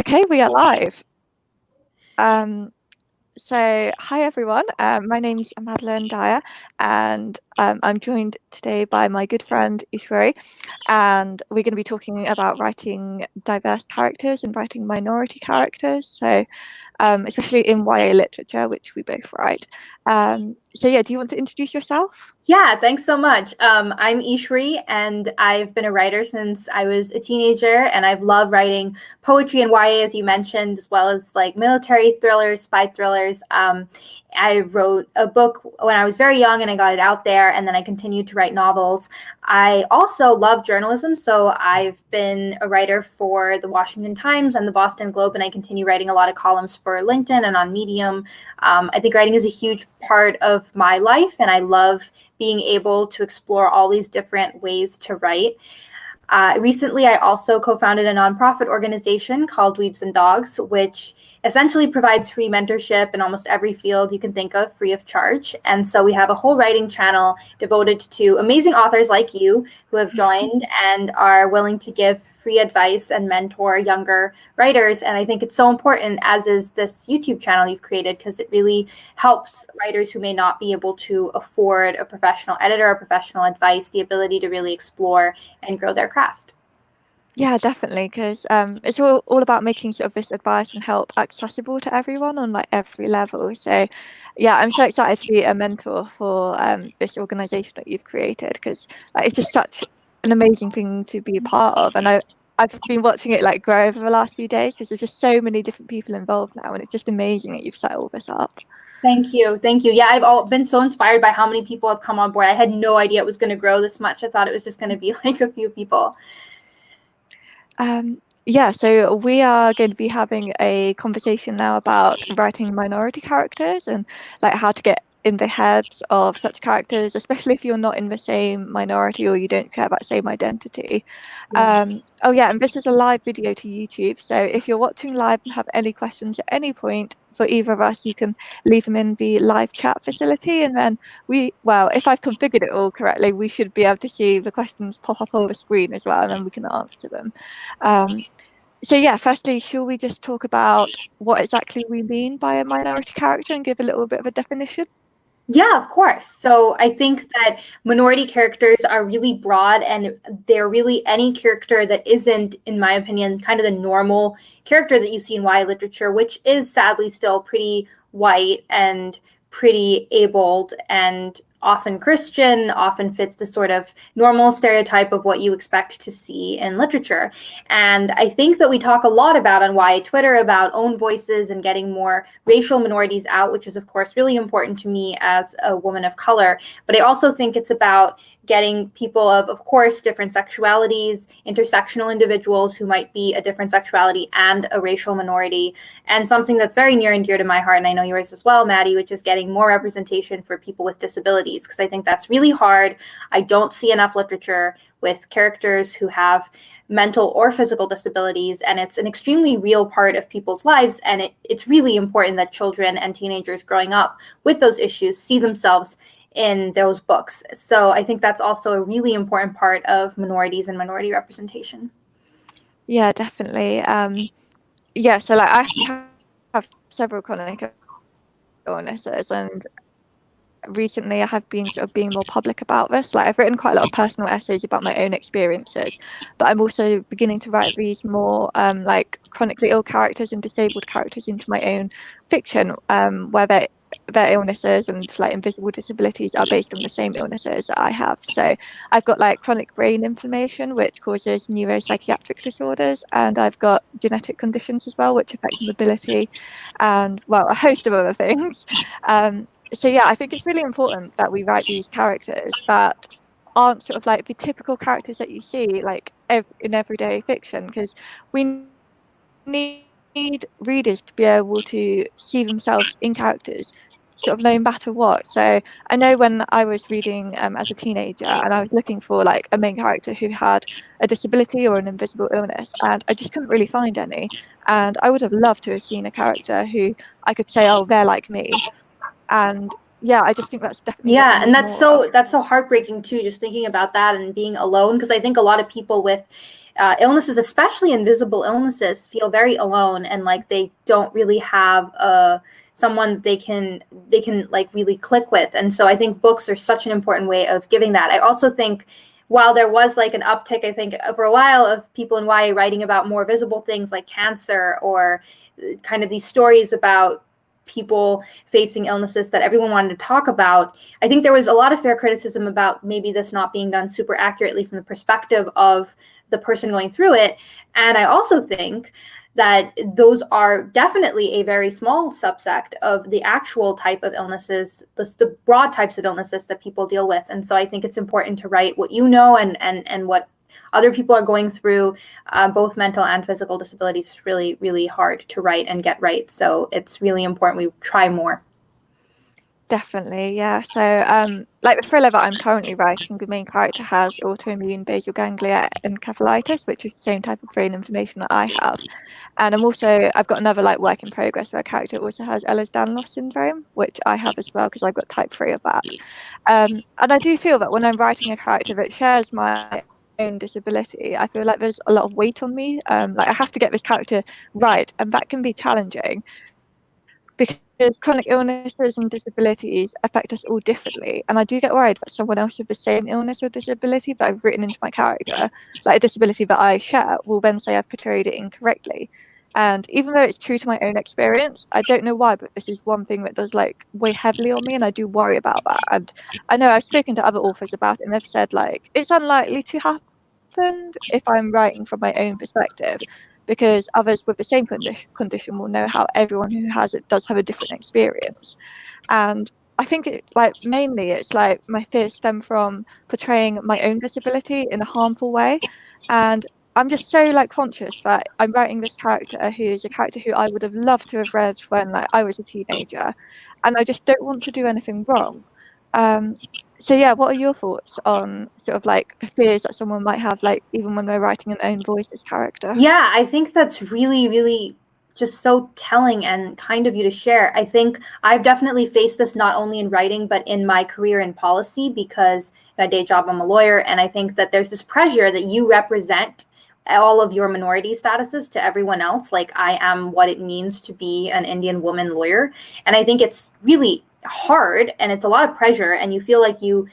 Okay, we are live. So, hi everyone. My name's Madeline Dyer, and I'm joined today by my good friend Isvari, and we're going to be talking about writing diverse characters and writing minority characters. So, especially in YA literature, which we both write. So, yeah, do you want to introduce yourself? Yeah, thanks so much. I'm Ishri, and I've been a writer since I was a teenager, and I've loved writing poetry and YA, as you mentioned, as well as like military thrillers, spy thrillers. I wrote a book when I was very young, and I got it out there, and then I continued to write novels. I also love journalism, so I've been a writer for the Washington Times and the Boston Globe, and I continue writing a lot of columns for LinkedIn and on Medium. I think writing is a huge part of my life, and I love being able to explore all these different ways to write. Recently, I also co-founded a nonprofit organization called Weebs and Dogs, which essentially provides free mentorship in almost every field you can think of, free of charge. And so we have a whole writing channel devoted to amazing authors like you who have joined and are willing to give free advice and mentor younger writers. And I think it's so important, as is this YouTube channel you've created, because it really helps writers who may not be able to afford a professional editor or professional advice, the ability to really explore and grow their craft. Yeah, definitely, because it's all about making sort of this advice and help accessible to everyone on like every level. So, yeah, I'm so excited to be a mentor for this organization that you've created, because like, it's just such an amazing thing to be a part of. And I've been watching it like grow over the last few days because there's just so many different people involved now, and it's just amazing that you've set all this up. Thank you. Thank you. Yeah, I've been so inspired by how many people have come on board. I had no idea it was going to grow this much. I thought it was just going to be like a few people. Yeah, so we are going to be having a conversation now about writing minority characters and like how to get in the heads of such characters, especially if you're not in the same minority or you don't share that same identity. Oh yeah, and this is a live video to YouTube, so if you're watching live and have any questions at any point for either of us, you can leave them in the live chat facility, and then if I've configured it all correctly, we should be able to see the questions pop up on the screen as well, and then we can answer them. So yeah, firstly, shall we just talk about what exactly we mean by a minority character and give a little bit of a definition? Yeah, of course. So I think that minority characters are really broad, and they're really any character that isn't, in my opinion, kind of the normal character that you see in YA literature, which is sadly still pretty white and pretty abled and often Christian, often fits the sort of normal stereotype of what you expect to see in literature. And I think that we talk a lot about on YA Twitter about own voices and getting more racial minorities out, which is, of course, really important to me as a woman of color. But I also think it's about getting people of course, different sexualities, intersectional individuals who might be a different sexuality and a racial minority, and something that's very near and dear to my heart, and I know yours as well, Maddie, which is getting more representation for people with disabilities, because I think that's really hard. I don't see enough literature with characters who have mental or physical disabilities, and it's an extremely real part of people's lives, and it's really important that children and teenagers growing up with those issues see themselves in those books. So I think that's also a really important part of minorities and minority representation. Yeah, definitely. Yeah, so like I have several chronic illnesses, and recently I have been sort of being more public about this. Like I've written quite a lot of personal essays about my own experiences, but I'm also beginning to write these more like chronically ill characters and disabled characters into my own fiction, where their illnesses and like invisible disabilities are based on the same illnesses that I have. So I've got like chronic brain inflammation, which causes neuropsychiatric disorders, and I've got genetic conditions as well, which affect mobility, and well, a host of other things. So yeah, I think it's really important that we write these characters that aren't sort of like the typical characters that you see like in everyday fiction, because we need readers to be able to see themselves in characters, sort of no matter what. So I know when I was reading as a teenager and I was looking for like a main character who had a disability or an invisible illness, and I just couldn't really find any. And I would have loved to have seen a character who I could say, oh, they're like me. And yeah, I just think that's definitely what we Yeah, and need more of. that's so heartbreaking too, just thinking about that and being alone, because I think a lot of people with illnesses, especially invisible illnesses, feel very alone, and like they don't really have someone they can like really click with. And so I think books are such an important way of giving that. I also think while there was like an uptick, I think for a while, of people in YA writing about more visible things like cancer, or kind of these stories about people facing illnesses that everyone wanted to talk about, I think there was a lot of fair criticism about maybe this not being done super accurately from the perspective of the person going through it. And I also think that those are definitely a very small subsect of the actual type of illnesses, the broad types of illnesses that people deal with. And so I think it's important to write what you know and what other people are going through. Both mental and physical disabilities is really, really hard to write and get right. So it's really important we try more. Definitely, yeah. So, like the thriller that I'm currently writing, the main character has autoimmune basal ganglia encephalitis, which is the same type of brain inflammation that I have. And I've got another like work in progress where a character also has Ehlers-Danlos syndrome, which I have as well because I've got type 3 of that. And I do feel that when I'm writing a character that shares my own disability, I feel like there's a lot of weight on me. Like I have to get this character right, and that can be challenging, because chronic illnesses and disabilities affect us all differently. And I do get worried that someone else with the same illness or disability that I've written into my character, like a disability that I share, will then say I've portrayed it incorrectly. And even though it's true to my own experience, I don't know why, but this is one thing that does like weigh heavily on me, and I do worry about that. And I know I've spoken to other authors about it, and they've said like it's unlikely to happen if I'm writing from my own perspective, because others with the same condition will know how everyone who has it does have a different experience. And I think mainly it's like my fears stem from portraying my own disability in a harmful way. And I'm just so like conscious that I'm writing this character who is a character who I would have loved to have read when like I was a teenager, and I just don't want to do anything wrong. So yeah, what are your thoughts on sort of like fears that someone might have, like even when they're writing an own voices character? Yeah, I think that's really, really just so telling and kind of you to share. I think I've definitely faced this not only in writing, but in my career in policy, because in my day job, I'm a lawyer. And I think that there's this pressure that you represent all of your minority statuses to everyone else. Like I am what it means to be an Indian woman lawyer. And I think it's really hard and it's a lot of pressure, and you feel like you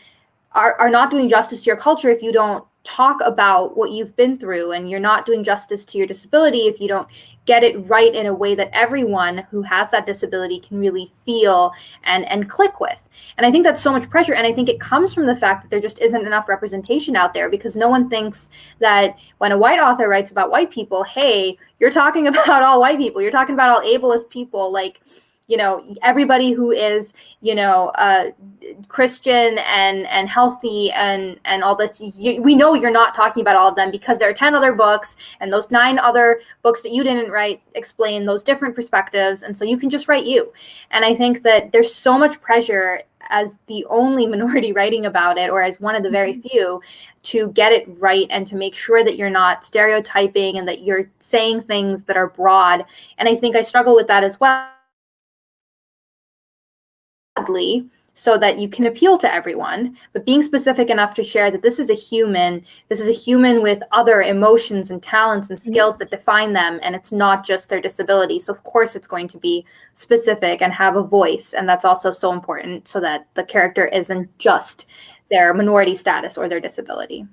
are not doing justice to your culture if you don't talk about what you've been through, and you're not doing justice to your disability if you don't get it right in a way that everyone who has that disability can really feel and click with. And I think that's so much pressure, and I think it comes from the fact that there just isn't enough representation out there, because no one thinks that when a white author writes about white people, hey, you're talking about all white people, you're talking about all ableist people, like, you know, everybody who is, you know, Christian and healthy and all this. We know you're not talking about all of them, because there are 10 other books, and those 9 other books that you didn't write explain those different perspectives. And so you can just write you. And I think that there's so much pressure as the only minority writing about it, or as one of the very few, to get it right and to make sure that you're not stereotyping and that you're saying things that are broad. And I think I struggle with that as well, so that you can appeal to everyone, but being specific enough to share that this is a human with other emotions and talents and skills that define them, and it's not just their disability. So of course it's going to be specific and have a voice, and that's also so important, so that the character isn't just their minority status or their disability.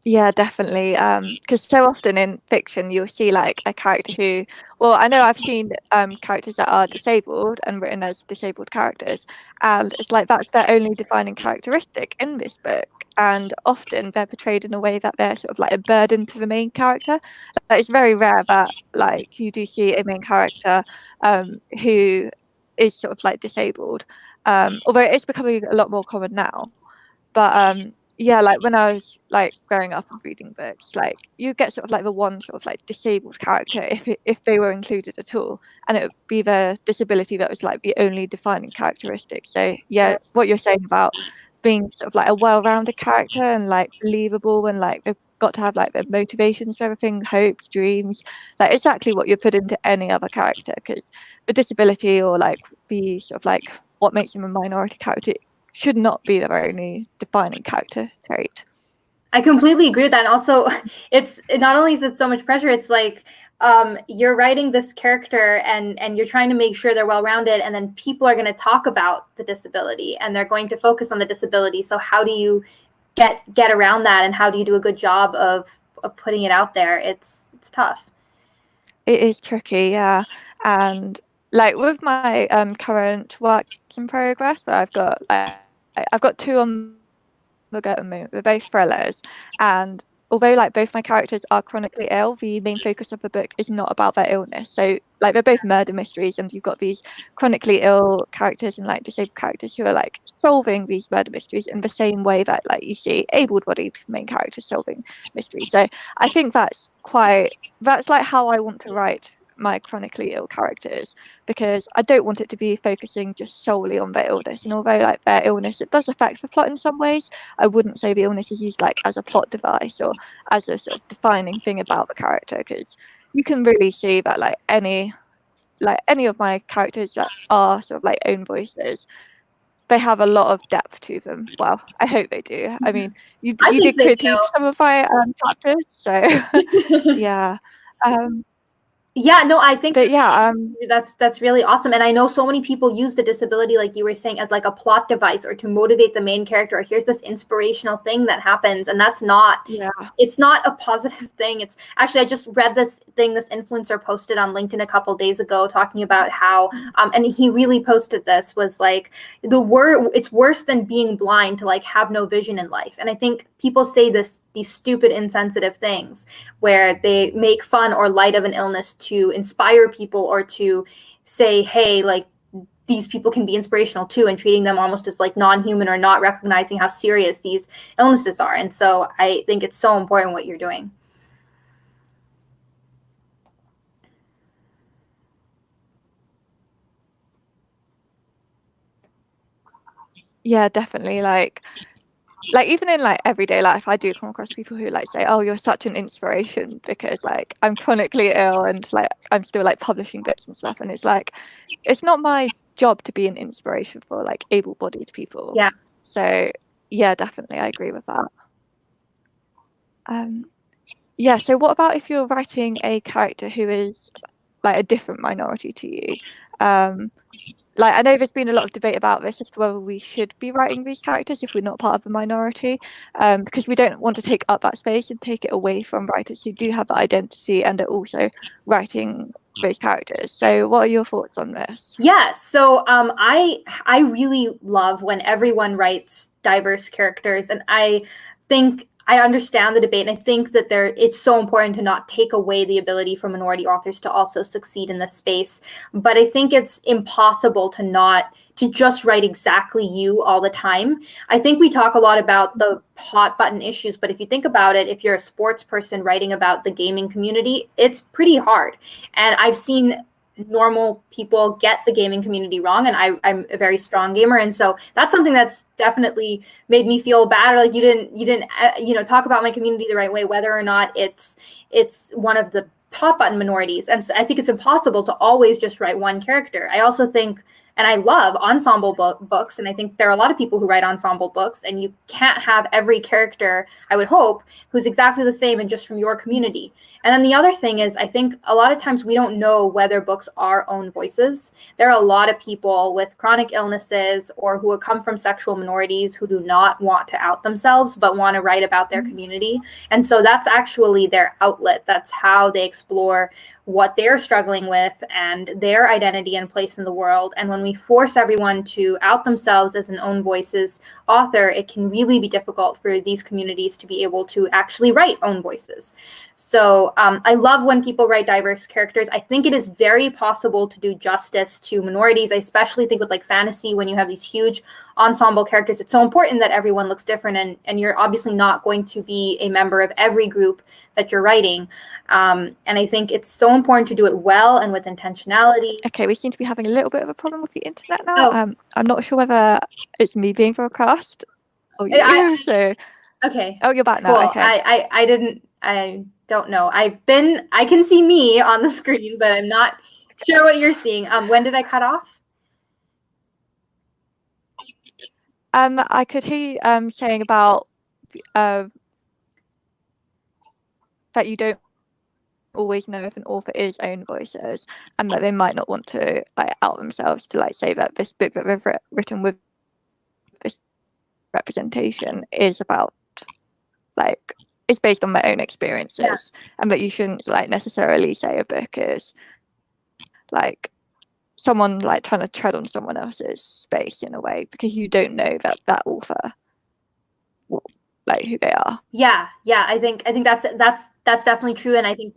Yeah, definitely. Because so often in fiction, you'll see like a character who, well, I know I've seen characters that are disabled and written as disabled characters, and it's like that's their only defining characteristic in this book. And often they're portrayed in a way that they're sort of like a burden to the main character. Like, it's very rare that like you do see a main character who is sort of like disabled, although it's becoming a lot more common now. But yeah, like when I was like growing up and reading books, like you get sort of like the one sort of like disabled character if they were included at all, and it would be the disability that was like the only defining characteristic. So yeah, what you're saying about being sort of like a well-rounded character and like believable, and like they've got to have like their motivations for everything, hopes, dreams, like exactly what you put into any other character, because the disability or like the sort of like what makes them a minority character should not be their only defining character trait. I completely agree with that. And also, it's not only is it so much pressure, it's like you're writing this character and you're trying to make sure they're well-rounded, and then people are going to talk about the disability and they're going to focus on the disability. So how do you get around that, and how do you do a good job of putting it out there? It's tough. It is tricky, yeah. And like with my current works in progress, where I've got two on the go at the moment. They're both thrillers, and although like both my characters are chronically ill, the main focus of the book is not about their illness. So like they're both murder mysteries, and you've got these chronically ill characters and like disabled characters who are like solving these murder mysteries in the same way that like you see able-bodied main characters solving mysteries. So I think that's like how I want to write my chronically ill characters, because I don't want it to be focusing just solely on their illness. And although like their illness, it does affect the plot in some ways, I wouldn't say the illness is used like as a plot device or as a sort of defining thing about the character, because you can really see that like any of my characters that are sort of like own voices, they have a lot of depth to them. Well, I hope they do. I mean, you did critique some of my chapters, so yeah. Yeah, no, I think But yeah, that's really awesome. And I know so many people use the disability, like you were saying, as like a plot device or to motivate the main character. Or here's this inspirational thing that happens, and that's not. yeah. It's not a positive thing. It's actually, I just read this thing this influencer posted on LinkedIn a couple days ago talking about how, and he really posted this, was like it's worse than being blind to like have no vision in life. And I think people say these stupid, insensitive things where they make fun or light of an illness to inspire people or to say, hey, like these people can be inspirational too, and treating them almost as like non-human or not recognizing how serious these illnesses are. And so I think it's so important what you're doing. Yeah, definitely. Like even in like everyday life, I do come across people who like say, "Oh, you're such an inspiration," because like I'm chronically ill and like I'm still like publishing books and stuff. And it's like, it's not my job to be an inspiration for like able-bodied people. Yeah. So yeah, definitely, I agree with that. Yeah. So what about if you're writing a character who is like a different minority to you? Like I know there's been a lot of debate about this as to whether we should be writing these characters if we're not part of the minority, because we don't want to take up that space and take it away from writers who do have that identity and are also writing those characters. So what are your thoughts on this? Yeah, so I really love when everyone writes diverse characters, and I think I understand the debate, and I think that it's so important to not take away the ability for minority authors to also succeed in this space. But I think it's impossible to just write exactly you all the time. I think we talk a lot about the hot button issues, but if you think about it, if you're a sports person writing about the gaming community, it's pretty hard. And I've seen normal people get the gaming community wrong, and I'm a very strong gamer, and so that's something that's definitely made me feel bad, or like you didn't talk about my community the right way, whether or not it's one of the hot button minorities. And so I think it's impossible to always just write one character. I also think, and I love ensemble books, and I think there are a lot of people who write ensemble books, and you can't have every character, I would hope, who's exactly the same and just from your community. And then the other thing is, I think a lot of times we don't know whether books are own voices. There are a lot of people with chronic illnesses or who have come from sexual minorities who do not want to out themselves but want to write about their community. And so that's actually their outlet. That's how they explore what they're struggling with and their identity and place in the world. And when we force everyone to out themselves as an own voices author, it can really be difficult for these communities to be able to actually write own voices. So I love when people write diverse characters. I think it is very possible to do justice to minorities. I especially think with like fantasy, when you have these huge ensemble characters, it's so important that everyone looks different, and you're obviously not going to be a member of every group that you're writing. And I think it's so important to do it well and with intentionality. Okay, we seem to be having a little bit of a problem with the internet now. Oh. I'm not sure whether it's me being broadcast or you. So okay. Oh, you're back Cool. now. Okay. I don't know. I can see me on the screen, but I'm not sure what you're seeing. When did I cut off? I could hear you saying about that you don't always know if an author is own voices, and that they might not want to like out themselves to like say that this book that they've written with this representation is about like is based on their own experiences, and that you shouldn't like necessarily say a book is like someone like trying to tread on someone else's space in a way, because you don't know that author, like who they are. Yeah, I think that's definitely true, and I think.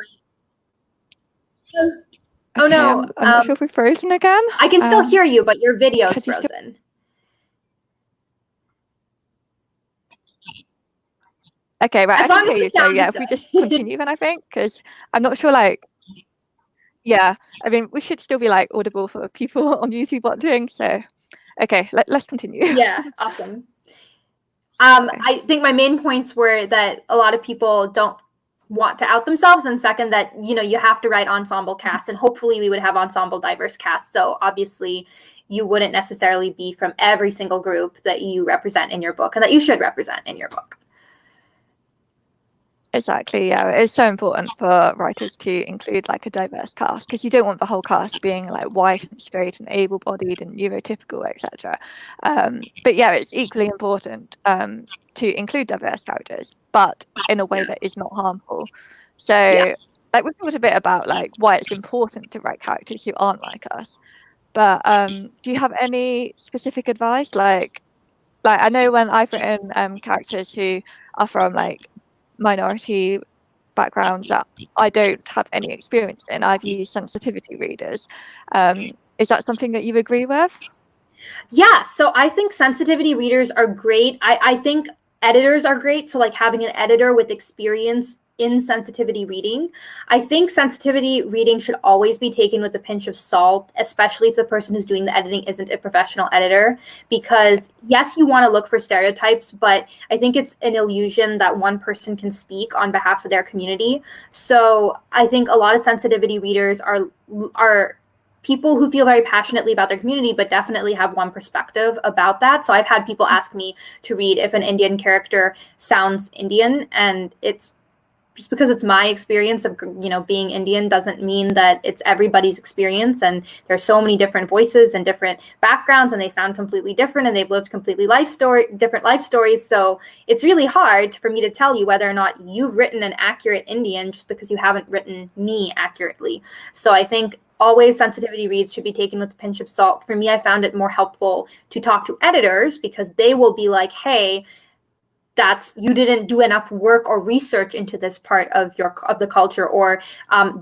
Oh okay, no, I'm not sure if we're frozen again. I can still hear you, but your video's frozen. Okay, right, as I can hear you. So yeah, if we just continue then, I think, because I'm not sure like. Yeah, I mean, we should still be like audible for people on YouTube watching. So, okay, let's continue. Yeah, awesome. I think my main points were that a lot of people don't want to out themselves, and second, that you have to write ensemble casts, and hopefully we would have ensemble diverse casts. So obviously, you wouldn't necessarily be from every single group that you represent in your book, and that you should represent in your book. Exactly, yeah. It's so important for writers to include like a diverse cast, because you don't want the whole cast being like white and straight and able-bodied and neurotypical, etc. But yeah, it's equally important to include diverse characters, but in a way that is not harmful. So like we've talked a bit about like why it's important to write characters who aren't like us, but do you have any specific advice? Like I know when I've written characters who are from like minority backgrounds that I don't have any experience in, I've used sensitivity readers. Is that something that you agree with? Yeah, so I think sensitivity readers are great. I think editors are great. So like having an editor with experience in sensitivity reading. I think sensitivity reading should always be taken with a pinch of salt, especially if the person who's doing the editing isn't a professional editor, because yes, you want to look for stereotypes, but I think it's an illusion that one person can speak on behalf of their community. So I think a lot of sensitivity readers are people who feel very passionately about their community, but definitely have one perspective about that. So I've had people ask me to read if an Indian character sounds Indian, and it's just because it's my experience of being Indian doesn't mean that it's everybody's experience, and there's so many different voices and different backgrounds, and they sound completely different, and they've lived completely different life stories. So it's really hard for me to tell you whether or not you've written an accurate Indian just because you haven't written me accurately. So I think always sensitivity reads should be taken with a pinch of salt. For me, I found it more helpful to talk to editors, because they will be like, hey, you didn't do enough work or research into this part of the culture, or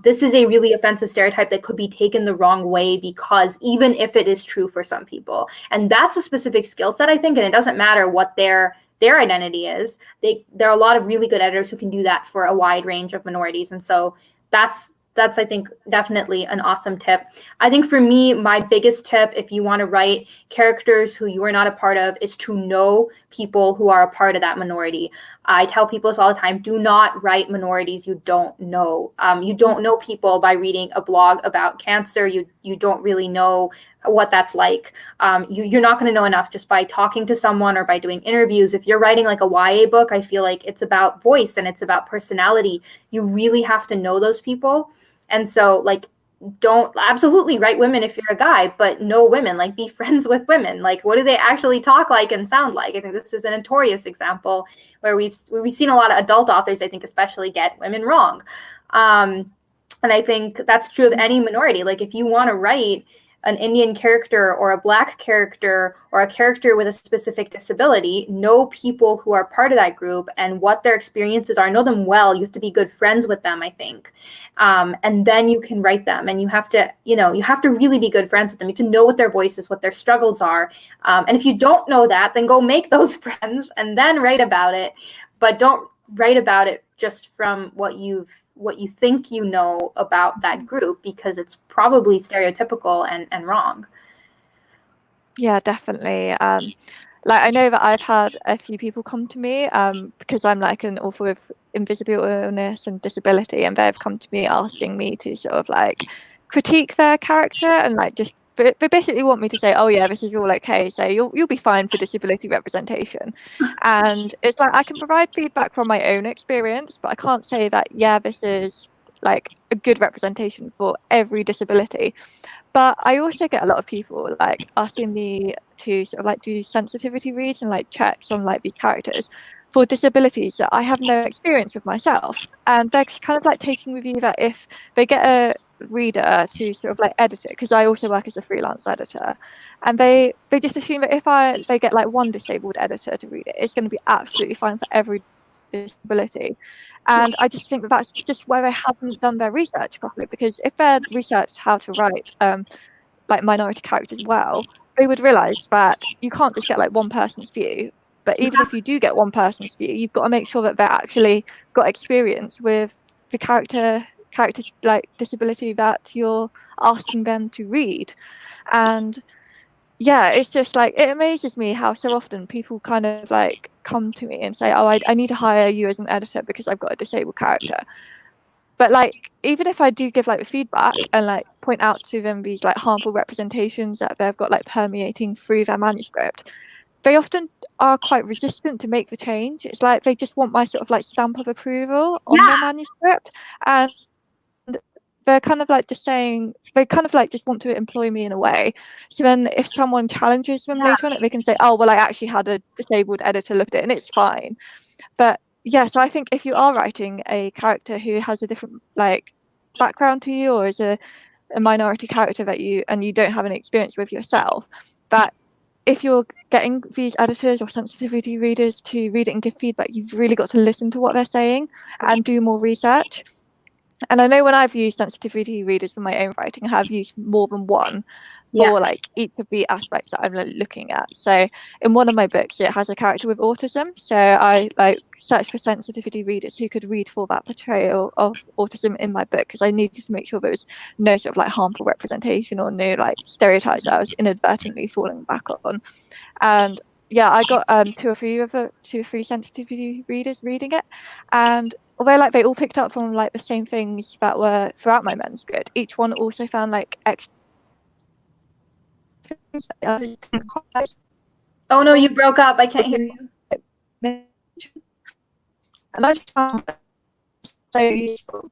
this is a really offensive stereotype that could be taken the wrong way, because even if it is true for some people, and that's a specific skill set, I think, and it doesn't matter what their identity is. There are a lot of really good editors who can do that for a wide range of minorities, and so that's I think definitely an awesome tip. I think for me, my biggest tip, if you want to write characters who you are not a part of, is to know people who are a part of that minority. I tell people this all the time: do not write minorities you don't know. You don't know people by reading a blog about cancer. You don't really know what that's like. You're not going to know enough just by talking to someone or by doing interviews. If you're writing like a YA book, I feel like it's about voice and it's about personality. You really have to know those people. And so like, don't absolutely write women if you're a guy, but know women, like be friends with women. Like, what do they actually talk like and sound like? I think this is a notorious example where we've seen a lot of adult authors, I think especially, get women wrong. And I think that's true of any minority. Like if you want to write an Indian character or a Black character or a character with a specific disability, know people who are part of that group and what their experiences are. Know them well. You have to be good friends with them, I think. And then you can write them, and you have to really be good friends with them. You have to know what their voices, what their struggles are. And if you don't know that, then go make those friends and then write about it. But don't write about it just from what you think you know about that group, because it's probably stereotypical and wrong. Yeah, definitely. Like I know that I've had a few people come to me because I'm like an author with invisible illness and disability, and they've come to me asking me to sort of like critique their character and like just they basically want me to say, oh yeah, this is all okay, so you'll be fine for disability representation. And it's like I can provide feedback from my own experience, but I can't say that, yeah, this is like a good representation for every disability. But I also get a lot of people like asking me to sort of like do sensitivity reads and like checks on like these characters for disabilities that I have no experience with myself. And they're kind of like taking with you that if they get a reader to sort of like edit it, because I also work as a freelance editor, and they just assume that if they get like one disabled editor to read it, it's going to be absolutely fine for every disability. And I just think that that's just where they haven't done their research properly, because if they'd researched how to write like minority characters well, they would realize that you can't just get like one person's view. But even if you do get one person's view, you've got to make sure that they're actually got experience with the character's like disability that you're asking them to read. And yeah, it's just like, it amazes me how so often people kind of like come to me and say, oh, I need to hire you as an editor because I've got a disabled character. But like, even if I do give like the feedback and like point out to them these like harmful representations that they've got like permeating through their manuscript, they often are quite resistant to make the change. It's like they just want my sort of like stamp of approval on their manuscript. And they're kind of like just saying, they kind of like just want to employ me in a way. So then if someone challenges them later on it, they can say, oh, well, I actually had a disabled editor look at it and it's fine. But yeah, so I think if you are writing a character who has a different like background to you, or is a minority character that you don't have any experience with yourself, that if you're getting these editors or sensitivity readers to read it and give feedback, you've really got to listen to what they're saying and do more research. And I know when I've used sensitivity readers for my own writing, I have used more than one for like each of the aspects that I'm like, looking at. So in one of my books, it has a character with autism. So I like searched for sensitivity readers who could read for that portrayal of autism in my book, because I needed to make sure there was no sort of like harmful representation or no like stereotypes that I was inadvertently falling back on. And yeah, I got 2 or 3 sensitivity readers reading it, and although like they all picked up from like the same things that were throughout my manuscript, each one also found like extra things that I didn't quite. Oh no, you broke up. I can't hear you. And I just found that so useful.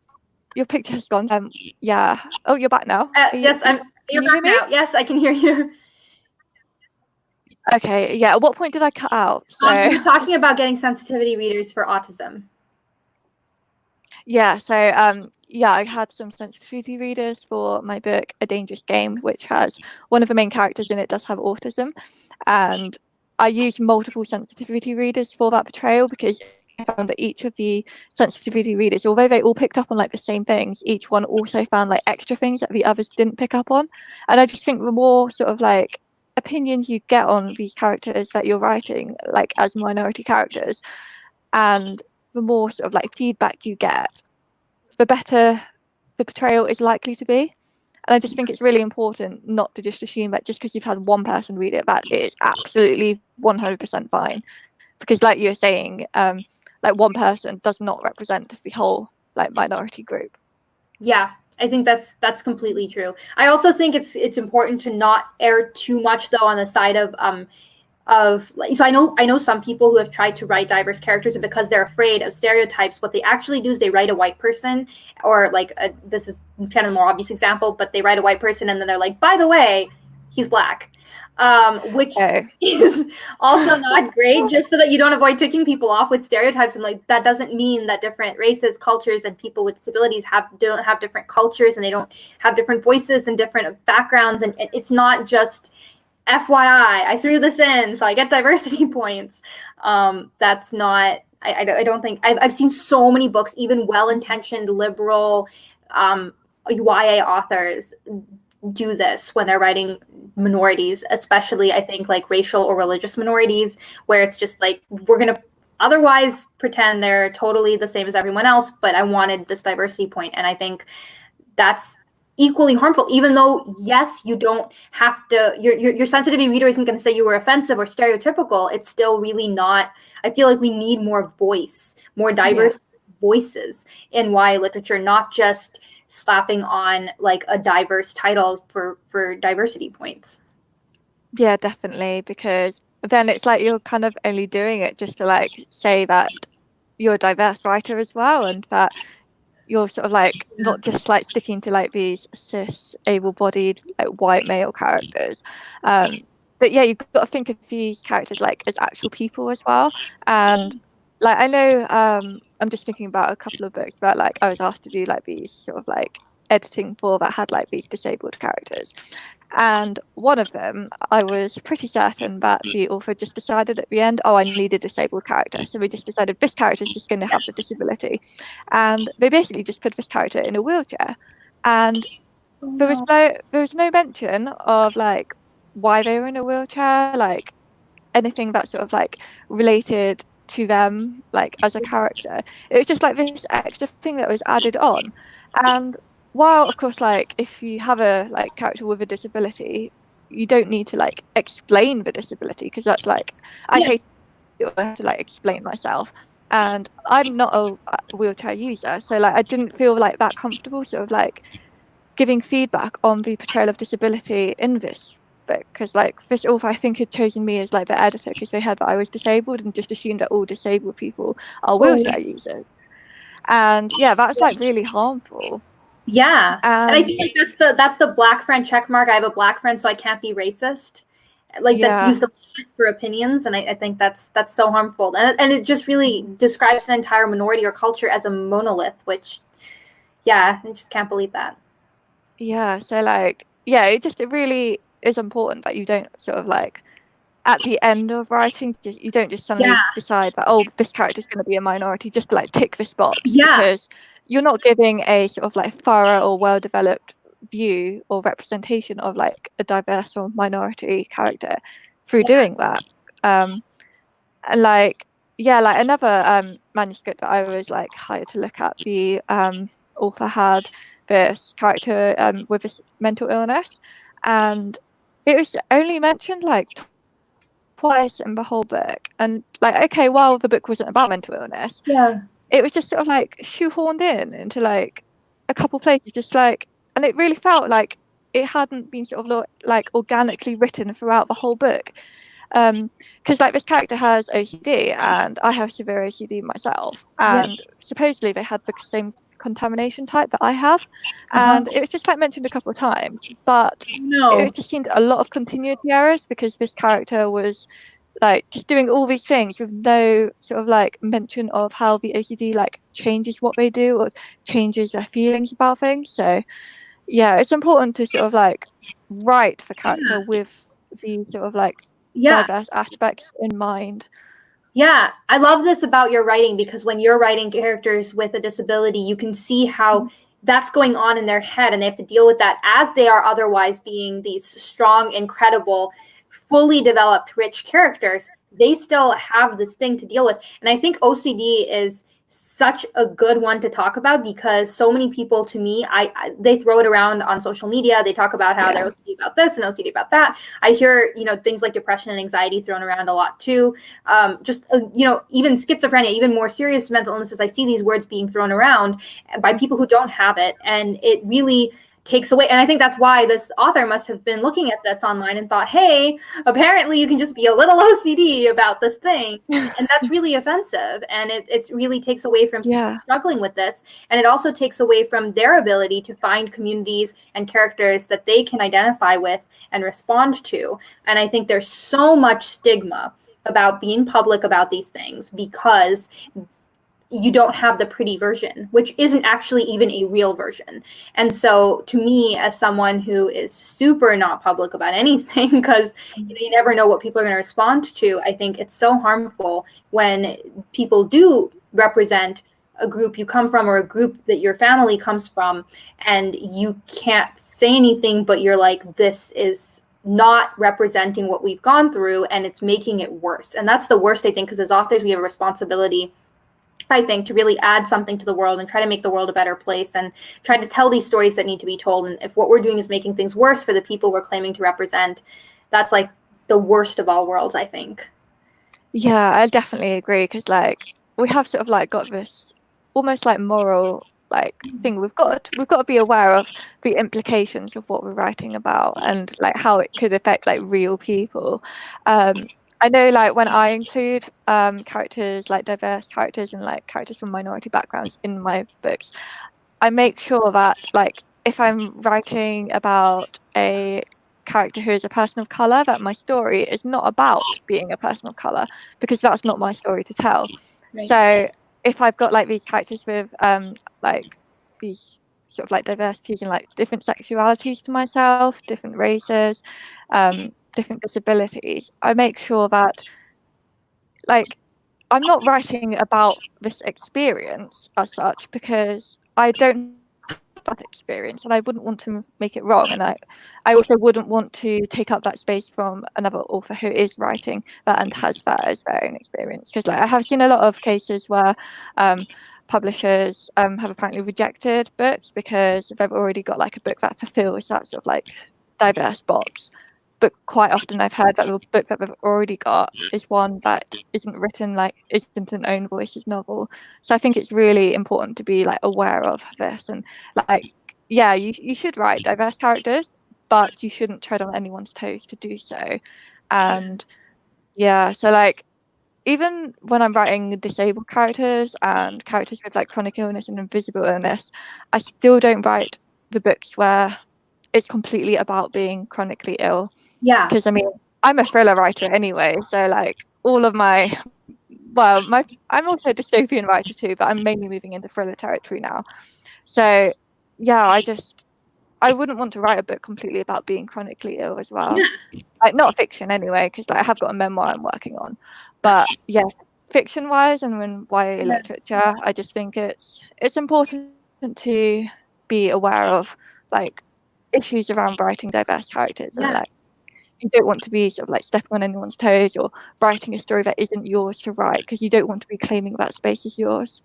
Your picture has gone. Yeah. Oh, you're back now. Yes, you're back now. Yes, I can hear you. Okay. Yeah. At what point did I cut out? So you're talking about getting sensitivity readers for autism. Yeah, so yeah, I had some sensitivity readers for my book, A Dangerous Game, which has one of the main characters in it does have autism. And I used multiple sensitivity readers for that portrayal, because I found that each of the sensitivity readers, although they all picked up on like the same things, each one also found like extra things that the others didn't pick up on. And I just think the more sort of like opinions you get on these characters that you're writing, like as minority characters, and the more sort of like feedback you get, the better the portrayal is likely to be. And I just think it's really important not to just assume that just because you've had one person read it, that it is absolutely 100% fine. Because like you were saying, like one person does not represent the whole like minority group. Yeah, I think that's completely true. I also think it's important to not err too much though on the side of so I know some people who have tried to write diverse characters, and because they're afraid of stereotypes, what they actually do is they write a white person, or like this is kind of a more obvious example, but they write a white person and then they're like, by the way, he's black, which is also not great, just so that you don't avoid ticking people off with stereotypes. And like, that doesn't mean that different races, cultures, and people with disabilities don't have different cultures, and they don't have different voices and different backgrounds, and it's not just FYI, I threw this in, so I get diversity points. That's not, I don't think, I've seen so many books, even well-intentioned liberal YA authors do this when they're writing minorities, especially I think like racial or religious minorities, where it's just like, we're going to otherwise pretend they're totally the same as everyone else, but I wanted this diversity point. And I think that's equally harmful, even though, yes, you don't have to, your sensitivity reader isn't going to say you were offensive or stereotypical. It's still really not. I feel like we need more diverse voices in YA literature, not just slapping on like a diverse title for diversity points. Yeah, definitely, because then it's like you're kind of only doing it just to like say that you're a diverse writer as well, and that you're sort of like not just like sticking to like these cis able-bodied like white male characters. But yeah, you've got to think of these characters like as actual people as well. And like I know I'm just thinking about a couple of books that like I was asked to do like these sort of like editing for that had like these disabled characters. And one of them, I was pretty certain that the author just decided at the end, oh, I need a disabled character. So we just decided this character is just going to have the disability. And they basically just put this character in a wheelchair. And there was no mention of like why they were in a wheelchair, like anything that sort of like related to them like as a character. It was just like this extra thing that was added on. And while of course like if you have a like character with a disability, you don't need to like explain the disability, because that's like I hate to have to like explain myself. And I'm not a wheelchair user, so like I didn't feel like that comfortable sort of like giving feedback on the portrayal of disability in this book, because like this author I think had chosen me as like the editor because they heard that I was disabled and just assumed that all disabled people are wheelchair users. And yeah, that's like really harmful. Yeah, and I And think like that's the black friend check mark. I have a black friend, so I can't be racist. Like that's yeah, used a lot for opinions, and I think that's so harmful. And it just really describes an entire minority or culture as a monolith, which, yeah, I just can't believe that. yeah. So like, yeah, it really is important that you don't sort of like at the end of writing, you don't just Yeah, suddenly decide that, oh, this character is going to be a minority just to like tick this box, yeah, because you're not giving a sort of like thorough or well-developed view or representation of like a diverse or minority character through doing that. And like, yeah, like another manuscript that I was like hired to look at, the author had this character with this mental illness, and it was only mentioned like twice in the whole book. And like, okay, well, the book wasn't about mental illness, yeah, it was just sort of like shoehorned in into like a couple places, just like, and it really felt like it hadn't been sort of like organically written throughout the whole book. Because like this character has OCD and I have severe OCD myself, yeah. and supposedly they had the same contamination type that I have, Uh-huh. and it was just like mentioned a couple of times, but No. it just seemed a lot of continuity errors because this character was like just doing all these things with no sort of like mention of how the OCD like changes what they do or changes their feelings about things. So yeah, it's important to sort of like write the character with the sort of like Yeah. diverse aspects in mind. Yeah, I love this about your writing, because when you're writing characters with a disability, you can see how that's going on in their head, and they have to deal with that as they are otherwise being these strong, incredible, fully developed, rich characters. They still have this thing to deal with. And I think OCD is such a good one to talk about, because so many people, to me, they throw it around on social media. They talk about how they're OCD about this and OCD about that. I hear things like depression and anxiety thrown around a lot too. Even schizophrenia, even more serious mental illnesses, I see these words being thrown around by people who don't have it, and it really takes away. And I think that's why this author must have been looking at this online and thought, hey, apparently you can just be a little OCD about this thing. And that's really offensive. And it really takes away from people struggling with this. And it also takes away from their ability to find communities and characters that they can identify with and respond to. And I think there's so much stigma about being public about these things, because you don't have the pretty version, which isn't actually even a real version. And so to me, as someone who is super not public about anything, because you never know what people are going to respond to, I think it's so harmful when people do represent a group you come from or a group that your family comes from, and you can't say anything, but you're like, this is not representing what we've gone through, and it's making it worse. And that's the worst, I think, because as authors, we have a responsibility, I think, to really add something to the world and try to make the world a better place and try to tell these stories that need to be told. And if what we're doing is making things worse for the people we're claiming to represent, that's like the worst of all worlds, I think. Yeah, I definitely agree, because like we have sort of like got this almost like moral like thing. We've got to be aware of the implications of what we're writing about and like how it could affect like real people. I know like when I include characters, like diverse characters and like characters from minority backgrounds in my books, I make sure that like if I'm writing about a character who is a person of color, that my story is not about being a person of color, because that's not my story to tell. Right. So if I've got like these characters with like these sort of like diversities and like different sexualities to myself, different races, different disabilities, I make sure that like I'm not writing about this experience as such, because I don't have that experience and I wouldn't want to make it wrong. And I also wouldn't want to take up that space from another author who is writing that and has that as their own experience. Because like I have seen a lot of cases where publishers have apparently rejected books because they've already got like a book that fulfills that sort of like diverse box. But quite often I've heard that the book that they've already got is one that isn't written, like isn't an own voices novel. So I think it's really important to be like aware of this, and like yeah, you should write diverse characters, but you shouldn't tread on anyone's toes to do so. And yeah, so like even when I'm writing disabled characters and characters with like chronic illness and invisible illness, I still don't write the books where it's completely about being chronically ill. Yeah. Because I mean, I'm a thriller writer anyway, so like all of my I'm also a dystopian writer too, but I'm mainly moving into thriller territory now. So yeah, I wouldn't want to write a book completely about being chronically ill as well. Yeah. Like not fiction anyway, because like I have got a memoir I'm working on. But yeah, fiction wise and when YA literature, I just think it's important to be aware of like issues around writing diverse characters, and like you don't want to be sort of like stepping on anyone's toes or writing a story that isn't yours to write, because you don't want to be claiming that space as yours.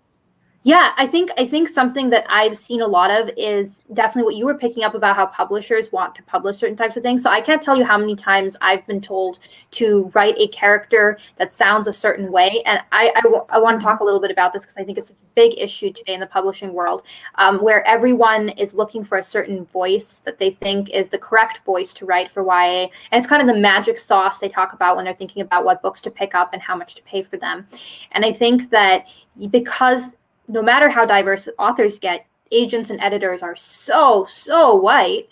Yeah, I think something that I've seen a lot of is definitely what you were picking up about how publishers want to publish certain types of things. So I can't tell you how many times I've been told to write a character that sounds a certain way. And I want to talk a little bit about this because I think it's a big issue today in the publishing world, where everyone is looking for a certain voice that they think is the correct voice to write for YA. And it's kind of the magic sauce they talk about when they're thinking about what books to pick up and how much to pay for them. And I think that because no matter how diverse authors get, agents and editors are so white.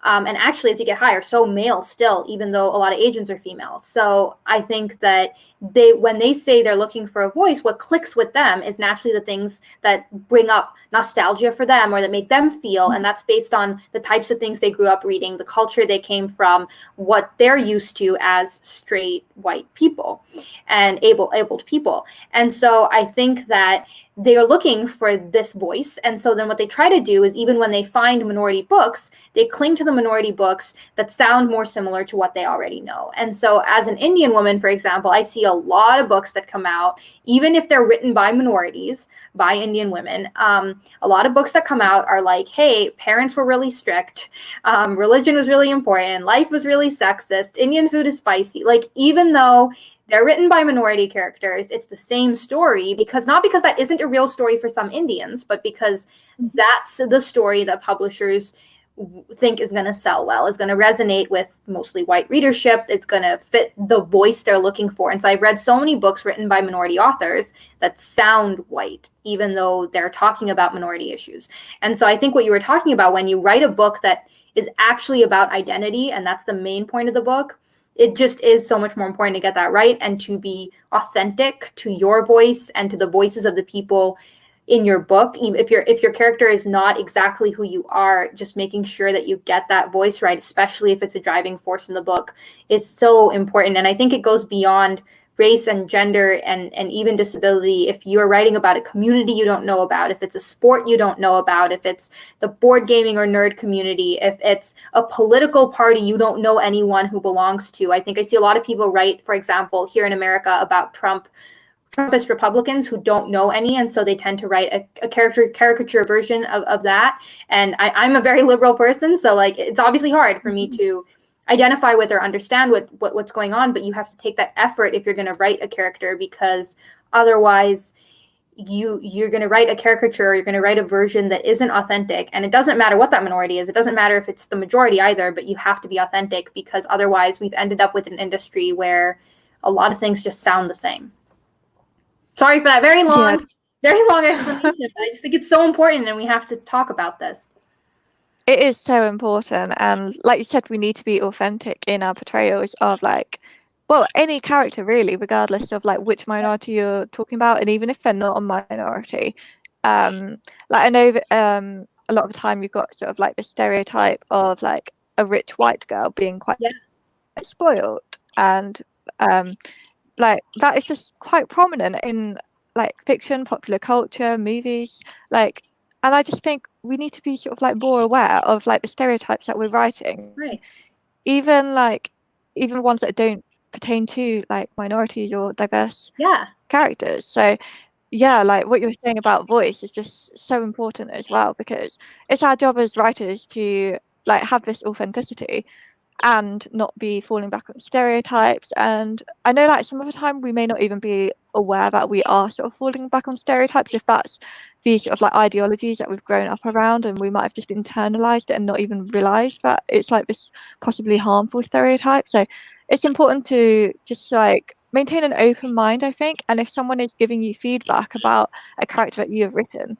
And actually, as you get higher, so male still, even though a lot of agents are female. So I think that when they say they're looking for a voice, what clicks with them is naturally the things that bring up nostalgia for them or that make them feel. And that's based on the types of things they grew up reading, the culture they came from, what they're used to as straight white people and abled people. And so I think that they are looking for this voice. And so then what they try to do is, even when they find minority books, they cling to the minority books that sound more similar to what they already know. And so as an Indian woman, for example, I see a lot of books that come out, even if they're written by minorities, by Indian women. A lot of books that come out are like, hey, parents were really strict. Religion was really important. Life was really sexist. Indian food is spicy. Like, even though they're written by minority characters, it's the same story, not because that isn't a real story for some Indians, but because that's the story that publishers think is going to sell well, is going to resonate with mostly white readership. It's going to fit the voice they're looking for. And so I've read so many books written by minority authors that sound white, even though they're talking about minority issues. And so I think what you were talking about, when you write a book that is actually about identity, and that's the main point of the book, it just is so much more important to get that right and to be authentic to your voice and to the voices of the people in your book. If your character is not exactly who you are, just making sure that you get that voice right, especially if it's a driving force in the book, is so important. And I think it goes beyond race and gender and even disability. If you're writing about a community you don't know about, if it's a sport you don't know about, if it's the board gaming or nerd community, if it's a political party you don't know anyone who belongs to. I think I see a lot of people write, for example, here in America, about Trumpist Republicans who don't know any, and so they tend to write a caricature version of that. And I'm a very liberal person, so like it's obviously hard for me to identify with or understand what's going on, but you have to take that effort if you're going to write a character, because otherwise you're going to write a caricature, you're going to write a version that isn't authentic, and it doesn't matter what that minority is, it doesn't matter if it's the majority either, but you have to be authentic, because otherwise we've ended up with an industry where a lot of things just sound the same. Sorry for that very long explanation, but I just think it's so important and we have to talk about this. It is so important, and like you said, we need to be authentic in our portrayals of like, well, any character really, regardless of like which minority you're talking about, and even if they're not a minority. Like I know that a lot of the time you've got sort of like the stereotype of like a rich white girl being quite spoiled, and like that is just quite prominent in like fiction, popular culture, movies, like, and I just think we need to be sort of like more aware of like the stereotypes that we're writing, Right. even ones that don't pertain to like minorities or diverse characters. So yeah, like what you were saying about voice is just so important as well, because it's our job as writers to like have this authenticity and not be falling back on stereotypes. And I know like some of the time we may not even be aware that we are sort of falling back on stereotypes, if that's these sort of like ideologies that we've grown up around, and we might have just internalized it and not even realized that it's like this possibly harmful stereotype. So it's important to just like maintain an open mind, I think. And if someone is giving you feedback about a character that you have written,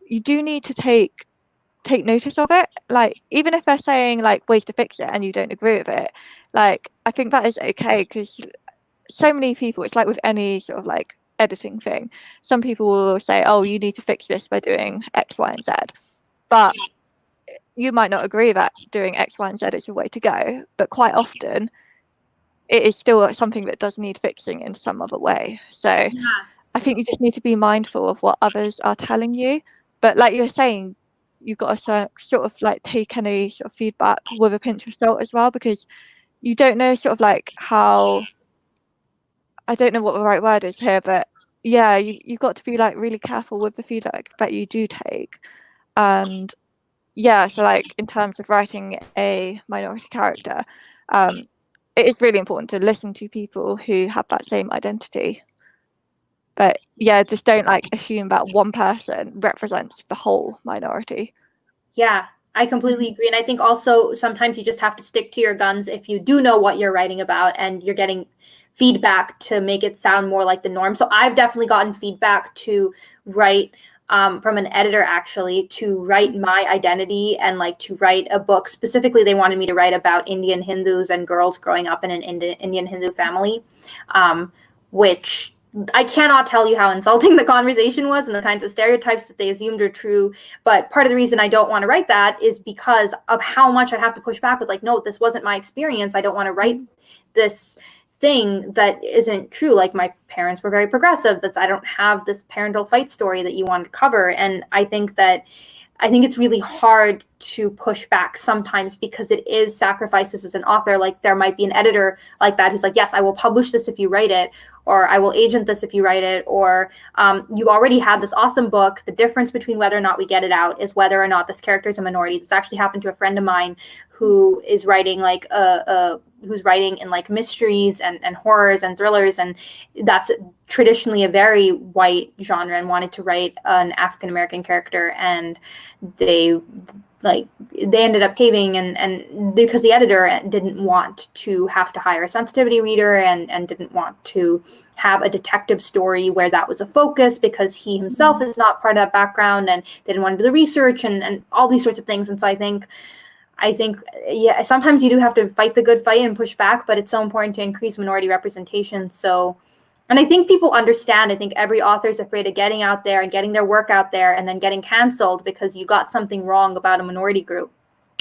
you do need to take notice of it, like even if they're saying like ways to fix it and you don't agree with it, like I think that is okay, because so many people, it's like with any sort of like editing thing, some people will say, oh, you need to fix this by doing X, Y, and Z, but you might not agree that doing X, Y, and Z is the way to go, but quite often it is still something that does need fixing in some other way. So I think you just need to be mindful of what others are telling you, but like you were saying, you've got to sort of like take any sort of feedback with a pinch of salt as well, because you don't know sort of like how, I don't know what the right word is here, but yeah, you've got to be like really careful with the feedback that you do take. And yeah, so like in terms of writing a minority character, it is really important to listen to people who have that same identity. But yeah, just don't like assume that one person represents the whole minority. Yeah, I completely agree. And I think also sometimes you just have to stick to your guns if you do know what you're writing about and you're getting feedback to make it sound more like the norm. So I've definitely gotten feedback to write from an editor, actually, to write my identity and like to write a book. Specifically, they wanted me to write about Indian Hindus and girls growing up in an Indian Hindu family, which I cannot tell you how insulting the conversation was and the kinds of stereotypes that they assumed are true. But part of the reason I don't want to write that is because of how much I'd have to push back with like, no, this wasn't my experience. I don't want to write this thing that isn't true. Like my parents were very progressive. I don't have this parental fight story that you want to cover. And I think it's really hard to push back sometimes because it is sacrifices as an author. Like there might be an editor like that who's like, yes, I will publish this if you write it, or I will agent this if you write it, or you already have this awesome book. The difference between whether or not we get it out is whether or not this character is a minority. This actually happened to a friend of mine who is writing like who's writing in like mysteries and horrors and thrillers, and that's traditionally a very white genre, and wanted to write an African American character, and they ended up caving, and because the editor didn't want to have to hire a sensitivity reader and didn't want to have a detective story where that was a focus, because he himself is not part of that background, and they didn't want to do the research and all these sorts of things. And so I think yeah, sometimes you do have to fight the good fight and push back, but it's so important to increase minority representation. So, and I think people understand. I think every author is afraid of getting out there and getting their work out there and then getting canceled because you got something wrong about a minority group.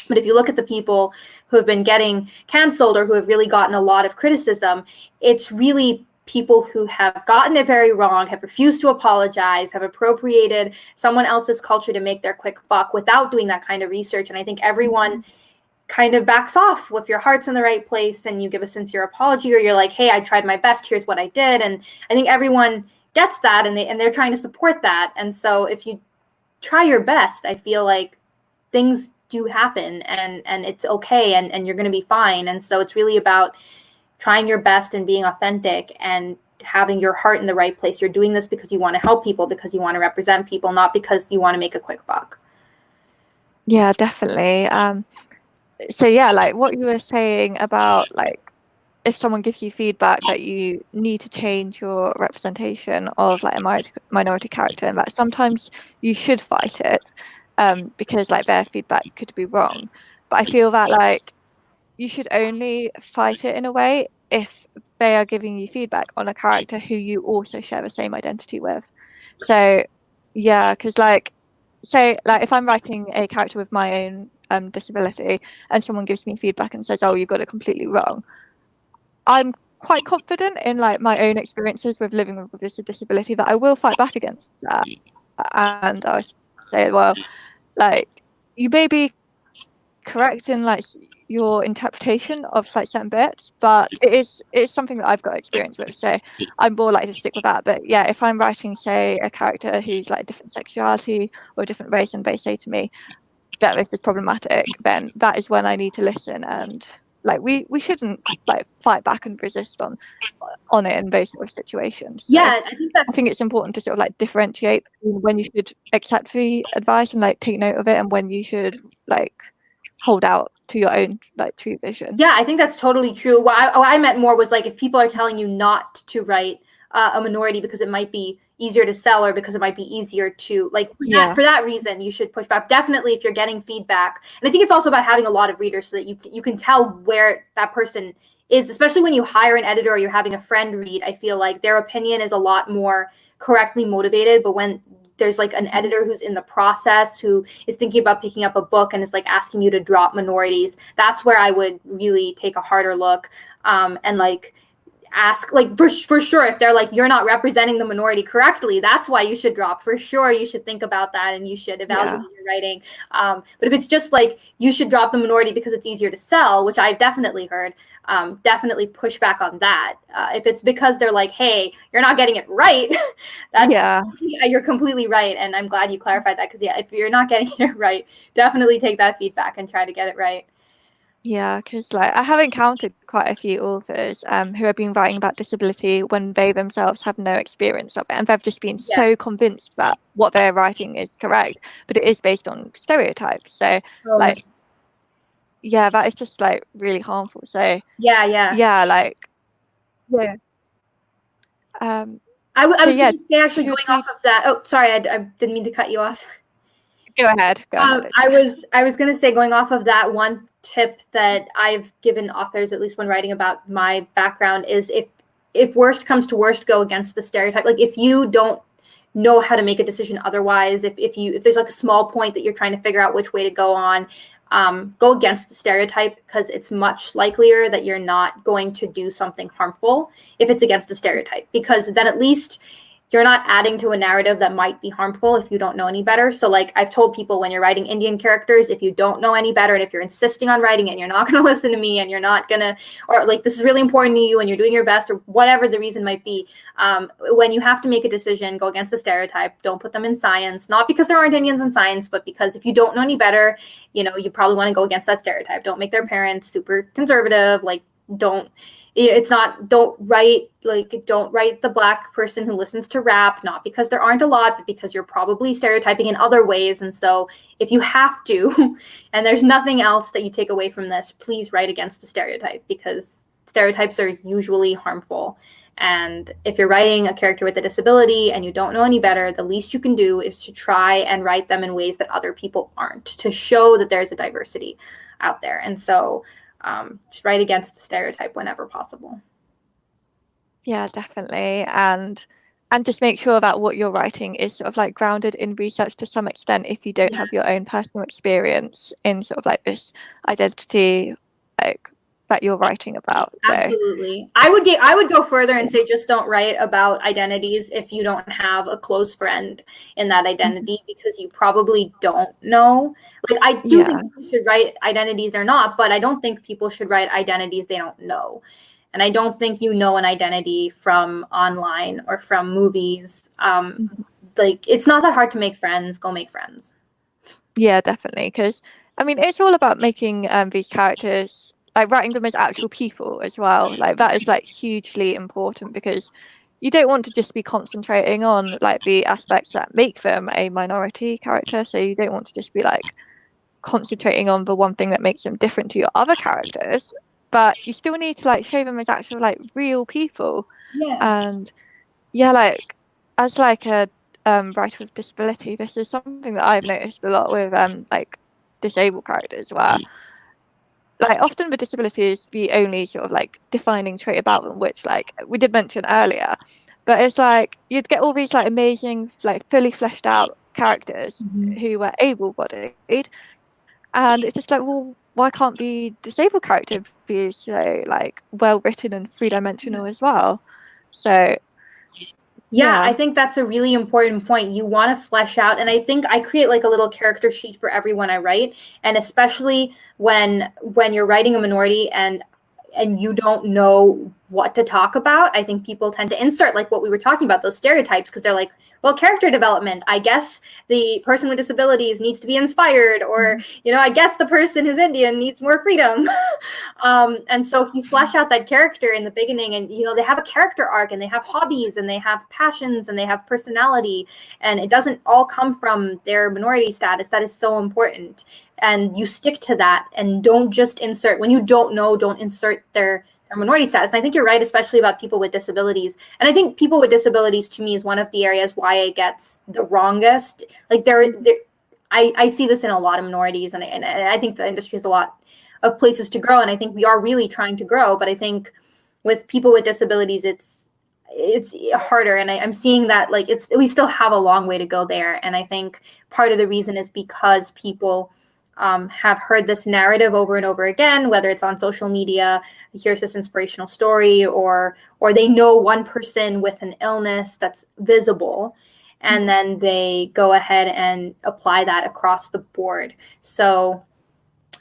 But if you look at the people who have been getting canceled or who have really gotten a lot of criticism, it's really people who have gotten it very wrong, have refused to apologize, have appropriated someone else's culture to make their quick buck without doing that kind of research. And I think everyone kind of backs off if your heart's in the right place and you give a sincere apology, or you're like, hey, I tried my best, here's what I did. And I think everyone gets that, and they're trying to support that. And so if you try your best, I feel like things do happen, and it's okay, and you're going to be fine. And so it's really about trying your best and being authentic and having your heart in the right place. You're doing this because you want to help people, because you want to represent people, not because you want to make a quick buck. Yeah, definitely. So yeah, like what you were saying about like if someone gives you feedback that you need to change your representation of like a minority character, and that sometimes you should fight it, because like their feedback could be wrong. But I feel that like you should only fight it in a way if they are giving you feedback on a character who you also share the same identity with. So yeah, because like say like if I'm writing a character with my own disability and someone gives me feedback and says, oh, you got it completely wrong, I'm quite confident in like my own experiences with living with this disability that I will fight back against that. And I say, well, like you may be correct in like your interpretation of like certain bits, but it's something that I've got experience with, so I'm more likely to stick with that. But yeah, if I'm writing say a character who's like a different sexuality or a different race and they say to me that this is problematic, then that is when I need to listen, and like we shouldn't like fight back and resist on it in those sort of situations. So Yeah, I think it's important to sort of like differentiate between when you should accept the advice and like take note of it and when you should like hold out to your own like true vision. Yeah, I think that's totally true. What I meant more was like if people are telling you not to write a minority because it might be easier to sell or because it might be easier to like for that reason you should push back. Definitely if you're getting feedback. And I think it's also about having a lot of readers so that you can tell where that person is, especially when you hire an editor or you're having a friend read. I feel like their opinion is a lot more correctly motivated, but when there's like an editor who's in the process who is thinking about picking up a book and is like asking you to drop minorities, that's where I would really take a harder look, and like ask like for sure if they're like you're not representing the minority correctly, that's why you should drop. For sure you should think about that and you should evaluate your writing. But if it's just like you should drop the minority because it's easier to sell, which I've definitely heard, definitely push back on that. If it's because they're like, hey, you're not getting it right, you're completely right, and I'm glad you clarified that, because if you're not getting it right, definitely take that feedback and try to get it right. Yeah, because like I have encountered quite a few authors who have been writing about disability when they themselves have no experience of it, and they've just been so convinced that what they're writing is correct, but it is based on stereotypes. So like, yeah, that is just like really harmful. So like I was so going yeah, to say, actually, going off of that. Oh, sorry, I didn't mean to cut you off. Go ahead. I was going to say, going off of that, one tip that I've given authors, at least when writing about my background, is if worst comes to worst, go against the stereotype. Like if you don't know how to make a decision otherwise, if there's like a small point that you're trying to figure out which way to go on, go against the stereotype, because it's much likelier that you're not going to do something harmful if it's against the stereotype, because then at least you're not adding to a narrative that might be harmful if you don't know any better. So like I've told people, when you're writing Indian characters, if you don't know any better and if you're insisting on writing it and you're not going to listen to me and you're not going to, or like this is really important to you and you're doing your best or whatever the reason might be, when you have to make a decision, go against the stereotype. Don't put them in science, not because there aren't Indians in science, but because if you don't know any better, you probably want to go against that stereotype. Don't make their parents super conservative. Like don't write the Black person who listens to rap, not because there aren't a lot, but because you're probably stereotyping in other ways. And so if you have to, and there's nothing else that you take away from this, please write against the stereotype, because stereotypes are usually harmful. And if you're writing a character with a disability and you don't know any better, the least you can do is to try and write them in ways that other people aren't, to show that there's a diversity out there. And so just write against the stereotype whenever possible. Yeah, definitely. And just make sure that what you're writing is sort of like grounded in research to some extent, if you don't have your own personal experience in sort of like this identity like that you're writing about. So absolutely. I would go further and say just don't write about identities if you don't have a close friend in that identity, because you probably don't know. Like I do think people should write identities they're not, but I don't think people should write identities they don't know. And I don't think you know an identity from online or from movies. Like it's not that hard to make friends. Go make friends. Yeah, definitely. Because I mean, it's all about making these characters, like writing them as actual people as well. Like that is like hugely important, because you don't want to just be concentrating on like the aspects that make them a minority character. So you don't want to just be like concentrating on the one thing that makes them different to your other characters, but you still need to like show them as actual like real people. Yeah. And yeah, like as like a writer with disability, this is something that I've noticed a lot with like disabled characters, where like often the disability is the only sort of like defining trait about them, which like we did mention earlier. But it's like you'd get all these like amazing, like fully fleshed out characters who were able-bodied, and it's just like, well, why can't the disabled character be so like well written and three-dimensional as well? So yeah, I think that's a really important point. You want to flesh out, and I think I create like a little character sheet for everyone I write, and especially when you're writing a minority and you don't know what to talk about, I think people tend to insert like what we were talking about, those stereotypes, because they're like, well, character development, I guess the person with disabilities needs to be inspired, or you know, I guess the person who's Indian needs more freedom. And so if you flesh out that character in the beginning, and you know, they have a character arc, and they have hobbies, and they have passions, and they have personality, and it doesn't all come from their minority status, that is so important. And you stick to that, and don't just insert when you don't know, don't insert their minority status. And I think you're right, especially about people with disabilities. And I think people with disabilities, to me, is one of the areas why it gets the wrongest. Like I see this in a lot of minorities, and I think the industry has a lot of places to grow. And I think we are really trying to grow. But I think with people with disabilities, it's harder. And I'm seeing that like we still have a long way to go there. And I think part of the reason is because people have heard this narrative over and over again, whether it's on social media, here's this inspirational story, or they know one person with an illness that's visible, and then they go ahead and apply that across the board. So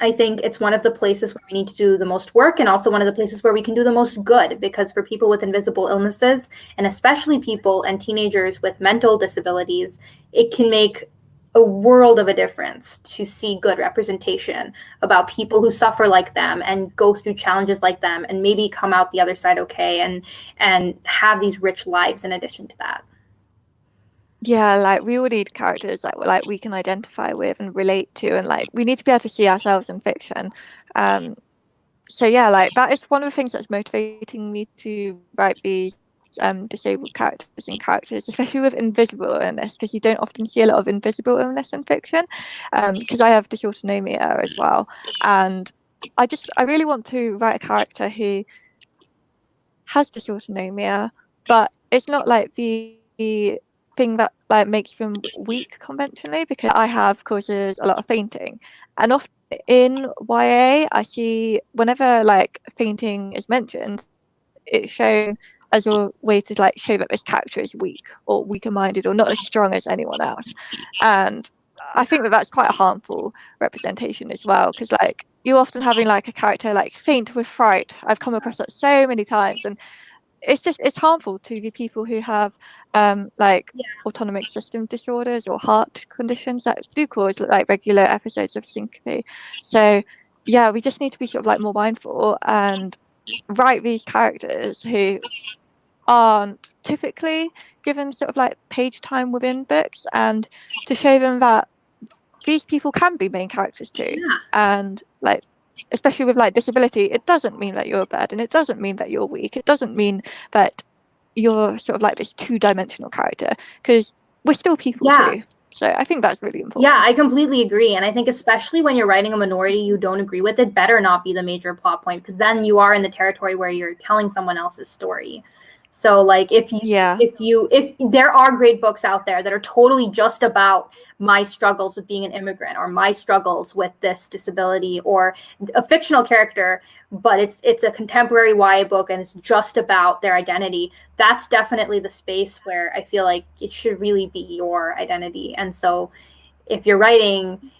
I think it's one of the places where we need to do the most work, and also one of the places where we can do the most good, because for people with invisible illnesses, and especially people and teenagers with mental disabilities, it can make a world of a difference to see good representation about people who suffer like them and go through challenges like them, and maybe come out the other side okay, and have these rich lives in addition to that. yeah, like we all need characters that like we can identify with and relate to, and like we need to be able to see ourselves in fiction. So yeah, like that is one of the things that's motivating me to write these disabled characters and characters, especially with invisible illness, because you don't often see a lot of invisible illness in fiction. Because I have dysautonomia as well, and I really want to write a character who has dysautonomia, but it's not like the thing that like makes them weak conventionally, because I have causes a lot of fainting, and often in YA I see whenever like fainting is mentioned, it's shown as a way to like show that this character is weak or weaker minded or not as strong as anyone else. And I think that that's quite a harmful representation as well, because like you're often having like a character like faint with fright. I've come across that so many times, and it's harmful to the people who have like autonomic system disorders or heart conditions that do cause like regular episodes of syncope. So yeah, we just need to be sort of like more mindful and write these characters who aren't typically given sort of like page time within books, and to show them that these people can be main characters too. And like especially with like disability, it doesn't mean that you're bad, and it doesn't mean that you're weak, it doesn't mean that you're sort of like this two-dimensional character, because we're still people too. So I think that's really important. Yeah, I completely agree. And I think especially when you're writing a minority you don't agree with, it better not be the major plot point, because then you are in the territory where you're telling someone else's story. So like if there are great books out there that are totally just about my struggles with being an immigrant, or my struggles with this disability, or a fictional character, but it's a contemporary YA book and it's just about their identity, that's definitely the space where I feel like it should really be your identity. And so if you're writing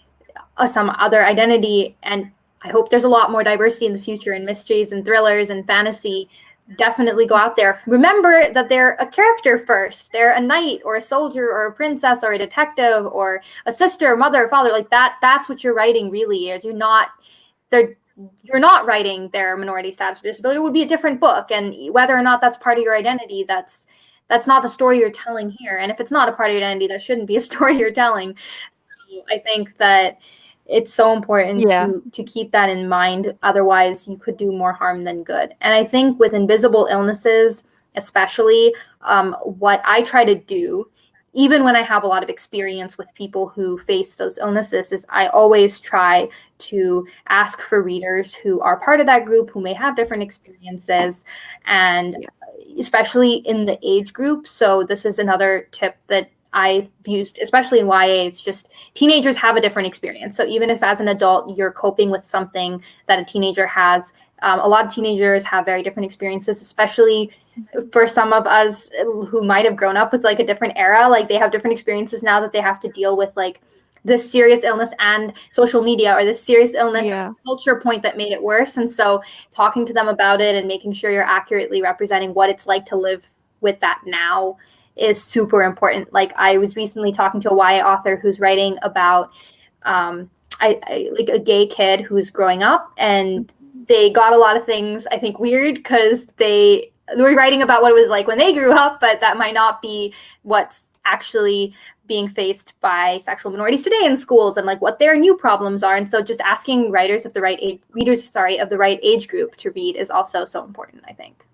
some other identity, and I hope there's a lot more diversity in the future in mysteries and thrillers and fantasy, definitely go out there. Remember that they're a character first. They're a knight or a soldier or a princess or a detective or a sister, mother, father. Like that's what you're writing really. You're not writing their minority status or disability. It would be a different book. And whether or not that's part of your identity, that's that's not the story you're telling here. And if it's not a part of your identity, that shouldn't be a story you're telling. I think that it's so important to keep that in mind. Otherwise, you could do more harm than good. And I think with invisible illnesses, especially, what I try to do, even when I have a lot of experience with people who face those illnesses, is I always try to ask for readers who are part of that group, who may have different experiences, and especially in the age group. So this is another tip that I've used, especially in YA. It's just teenagers have a different experience. So even if as an adult you're coping with something that a teenager has, a lot of teenagers have very different experiences, especially for some of us who might have grown up with like a different era. Like they have different experiences now that they have to deal with like this serious illness and social media, or this serious illness and culture point that made it worse. And so talking to them about it and making sure you're accurately representing what it's like to live with that now is super important. Like I was recently talking to a YA author who's writing about like a gay kid who's growing up, and they got a lot of things, I think, weird because they were writing about what it was like when they grew up, but that might not be what's actually being faced by sexual minorities today in schools, and like what their new problems are. And so just asking readers of the right age group to read is also so important, I think.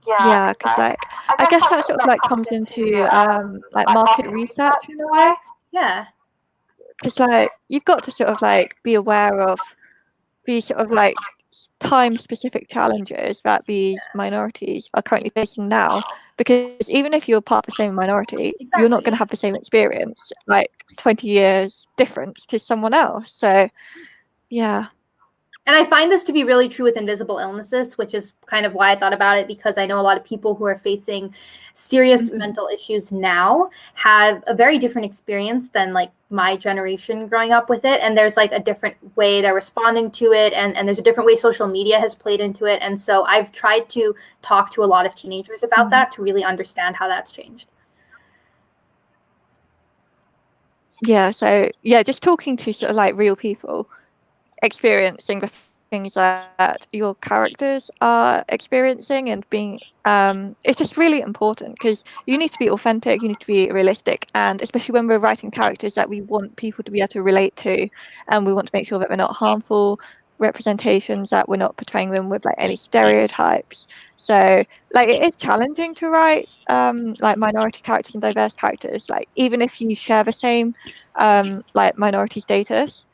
Yeah, because like I guess that sort of like comes into like market research in a way. Yeah. Because like you've got to sort of like be aware of these sort of like time-specific challenges that these minorities are currently facing now. Because even if you're part of the same minority, you're not going to have the same experience, like 20 years difference to someone else. So, yeah. And I find this to be really true with invisible illnesses, which is kind of why I thought about it, because I know a lot of people who are facing serious mental issues now have a very different experience than like my generation growing up with it. And there's like a different way they're responding to it. And there's a different way social media has played into it. And so I've tried to talk to a lot of teenagers about that to really understand how that's changed. Yeah. So, yeah, just talking to sort of like real people, experiencing the things that your characters are experiencing, and being it's just really important, because you need to be authentic, you need to be realistic, and especially when we're writing characters that we want people to be able to relate to, and we want to make sure that they're not harmful representations, that we're not portraying them with like any stereotypes. So like it is challenging to write like minority characters and diverse characters, like even if you share the same like minority status.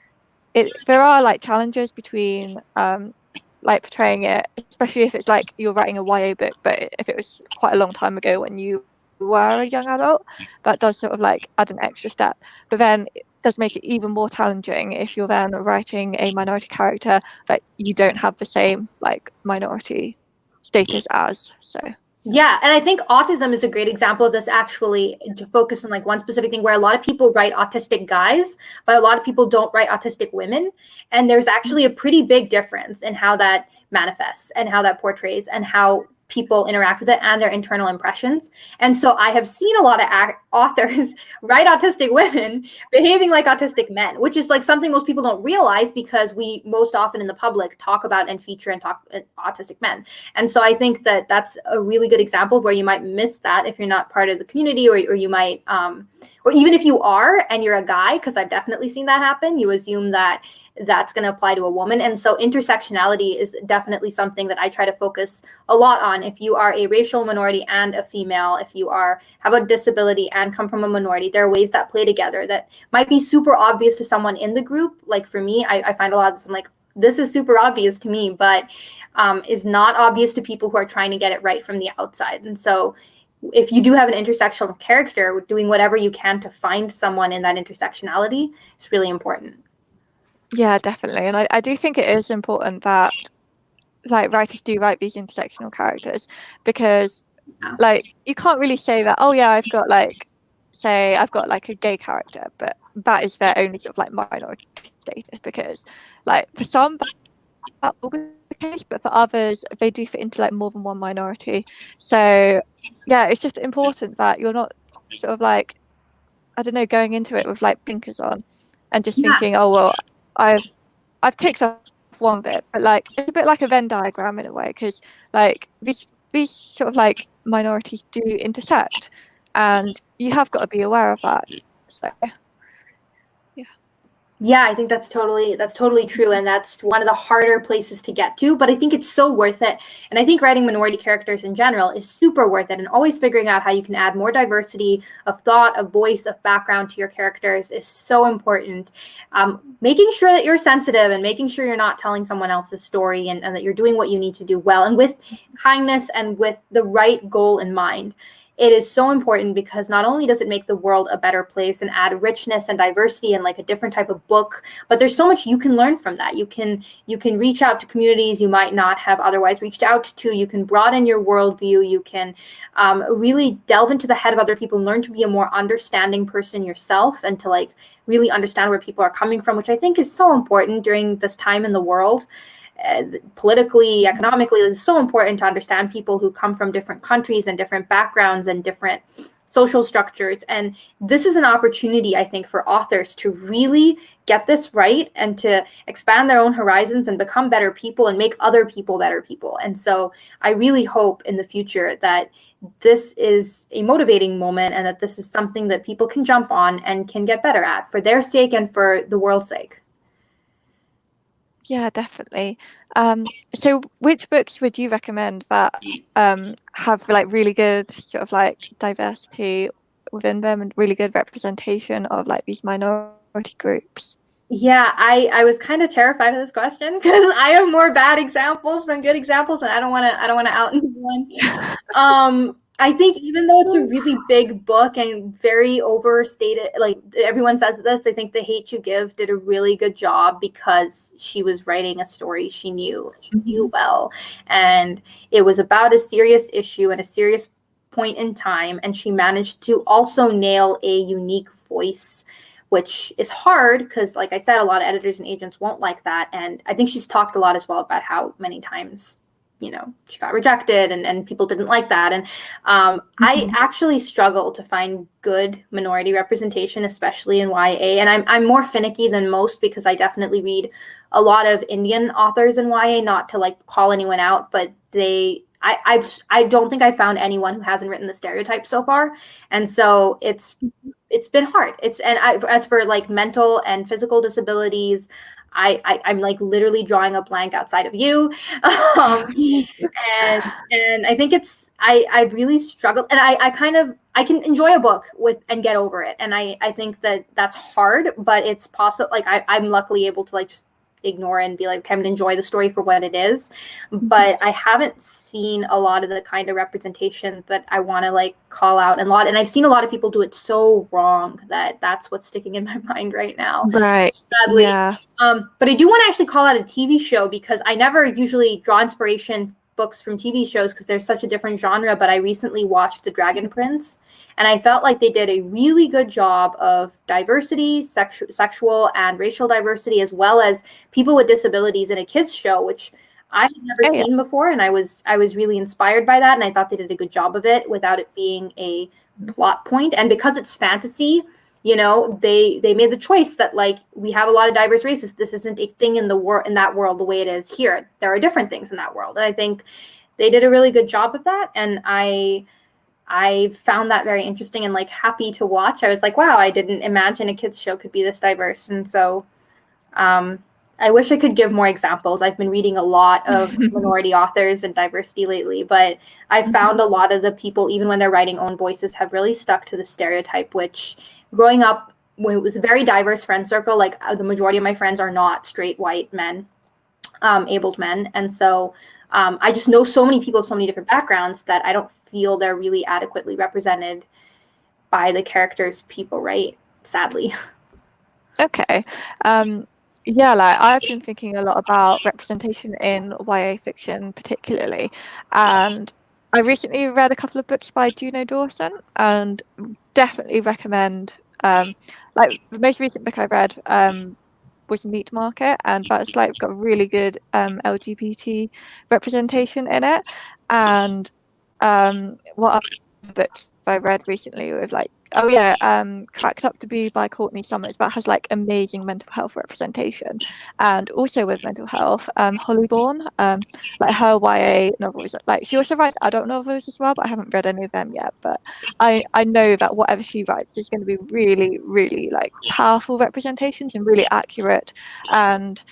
There are like challenges between like portraying it, especially if it's like you're writing a YA book, but if it was quite a long time ago when you were a young adult, that does sort of like add an extra step. But then it does make it even more challenging if you're then writing a minority character that you don't have the same like minority status as. So yeah, and I think autism is a great example of this, actually, to focus on like one specific thing, where a lot of people write autistic guys, but a lot of people don't write autistic women. And there's actually a pretty big difference in how that manifests and how that portrays and how people interact with it and their internal impressions. And so I have seen a lot of authors write autistic women behaving like autistic men, which is like something most people don't realize, because we most often in the public talk about and feature and talk autistic men. And so I think that that's a really good example where you might miss that if you're not part of the community, or you might, or even if you are and you're a guy, because I've definitely seen that happen, you assume that that's going to apply to a woman. And so intersectionality is definitely something that I try to focus a lot on. If you are a racial minority and a female, if you have a disability and come from a minority, there are ways that play together that might be super obvious to someone in the group. Like for me, I find a lot of this, I'm like, this is super obvious to me, but is not obvious to people who are trying to get it right from the outside. And so if you do have an intersectional character, doing whatever you can to find someone in that intersectionality is really important. yeah, definitely. And I do think it is important that like writers do write these intersectional characters, because like you can't really say that, oh yeah, I've got like a gay character, but that is their only sort of like minority status, because like for some that will be the case, but for others they do fit into like more than one minority. So yeah, it's just important that you're not sort of like, I don't know, going into it with like blinkers on and just thinking, oh well, I've ticked off one bit, but like it's a bit like a Venn diagram in a way, because like these these sort of like minorities do intersect, and you have got to be aware of that. So Yeah, I think that's totally true, and that's one of the harder places to get to, but I think it's so worth it. And I think writing minority characters in general is super worth it, and always figuring out how you can add more diversity of thought, of voice, of background to your characters is so important. Making sure that you're sensitive and making sure you're not telling someone else's story, and that you're doing what you need to do well and with kindness and with the right goal in mind. It is so important because not only does it make the world a better place and add richness and diversity and like a different type of book, but there's so much you can learn from that. You can reach out to communities you might not have otherwise reached out to. You can broaden your worldview. You can really delve into the head of other people and learn to be a more understanding person yourself, and to like really understand where people are coming from, which I think is so important during this time in the world. Politically, economically, it's so important to understand people who come from different countries and different backgrounds and different social structures. And this is an opportunity, I think, for authors to really get this right and to expand their own horizons and become better people and make other people better people. And so I really hope in the future that this is a motivating moment, and that this is something that people can jump on and can get better at for their sake and for the world's sake. yeah, definitely. So which books would you recommend that have like really good sort of like diversity within them and really good representation of like these minority groups? Yeah, I was kind of terrified of this question because I have more bad examples than good examples, and I don't want to out anyone. I think even though it's a really big book and very overstated, like everyone says this, I think The Hate You Give did a really good job because she was writing a story she knew well, and it was about a serious issue and a serious point in time, and she managed to also nail a unique voice, which is hard because, like I said, a lot of editors and agents won't like that. And I think she's talked a lot as well about how many times, she got rejected and people didn't like that. And I actually struggle to find good minority representation, especially in YA. And I'm more finicky than most because I definitely read a lot of Indian authors in YA, not to like call anyone out, but I don't think I found anyone who hasn't written the stereotype so far. And so it's been hard. As for like mental and physical disabilities, I'm like literally drawing a blank outside of you. And I think I've really struggled, and I can enjoy a book and get over it. And I think that's hard, but it's possible. Like I'm luckily able to like just ignore it and be like, okay, I'm gonna enjoy the story for what it is. But I haven't seen a lot of the kind of representation that I want to like call out, and I've seen a lot of people do it so wrong that that's what's sticking in my mind right now. Right. Sadly. Yeah. But I do want to actually call out a TV show, because I never usually draw inspiration books from TV shows because they're such a different genre. But I recently watched The Dragon Prince, and I felt like they did a really good job of diversity, sexual and racial diversity, as well as people with disabilities in a kids show, which I had never seen before. And I was really inspired by that. And I thought they did a good job of it without it being a plot point. And because it's fantasy, they made the choice that like, we have a lot of diverse races. This isn't a thing in that world the way it is here. There are different things in that world. And I think they did a really good job of that. And I found that very interesting and like happy to watch. I was like, wow, I didn't imagine a kids show could be this diverse. And so I wish I could give more examples. I've been reading a lot of minority authors and diversity lately, but I've found a lot of the people, even when they're writing own voices, have really stuck to the stereotype, which growing up with a very diverse friend circle, like the majority of my friends are not straight white men, abled men. And so I just know so many people, so many different backgrounds, that I don't feel they're really adequately represented by the characters people write, sadly. Okay. Yeah, like I've been thinking a lot about representation in YA fiction particularly, and I recently read a couple of books by Juno Dawson, and definitely recommend. Like the most recent book I read was Meat Market, and that's like got really good LGBT representation in it. And what other books I read recently with like Cracked Up to Be by Courtney Summers, that has like amazing mental health representation. And also with mental health, Bourne, like her YA novels, like she also writes adult novels as well, but I haven't read any of them yet. But I know that whatever she writes is going to be really, really like powerful representations and really accurate. And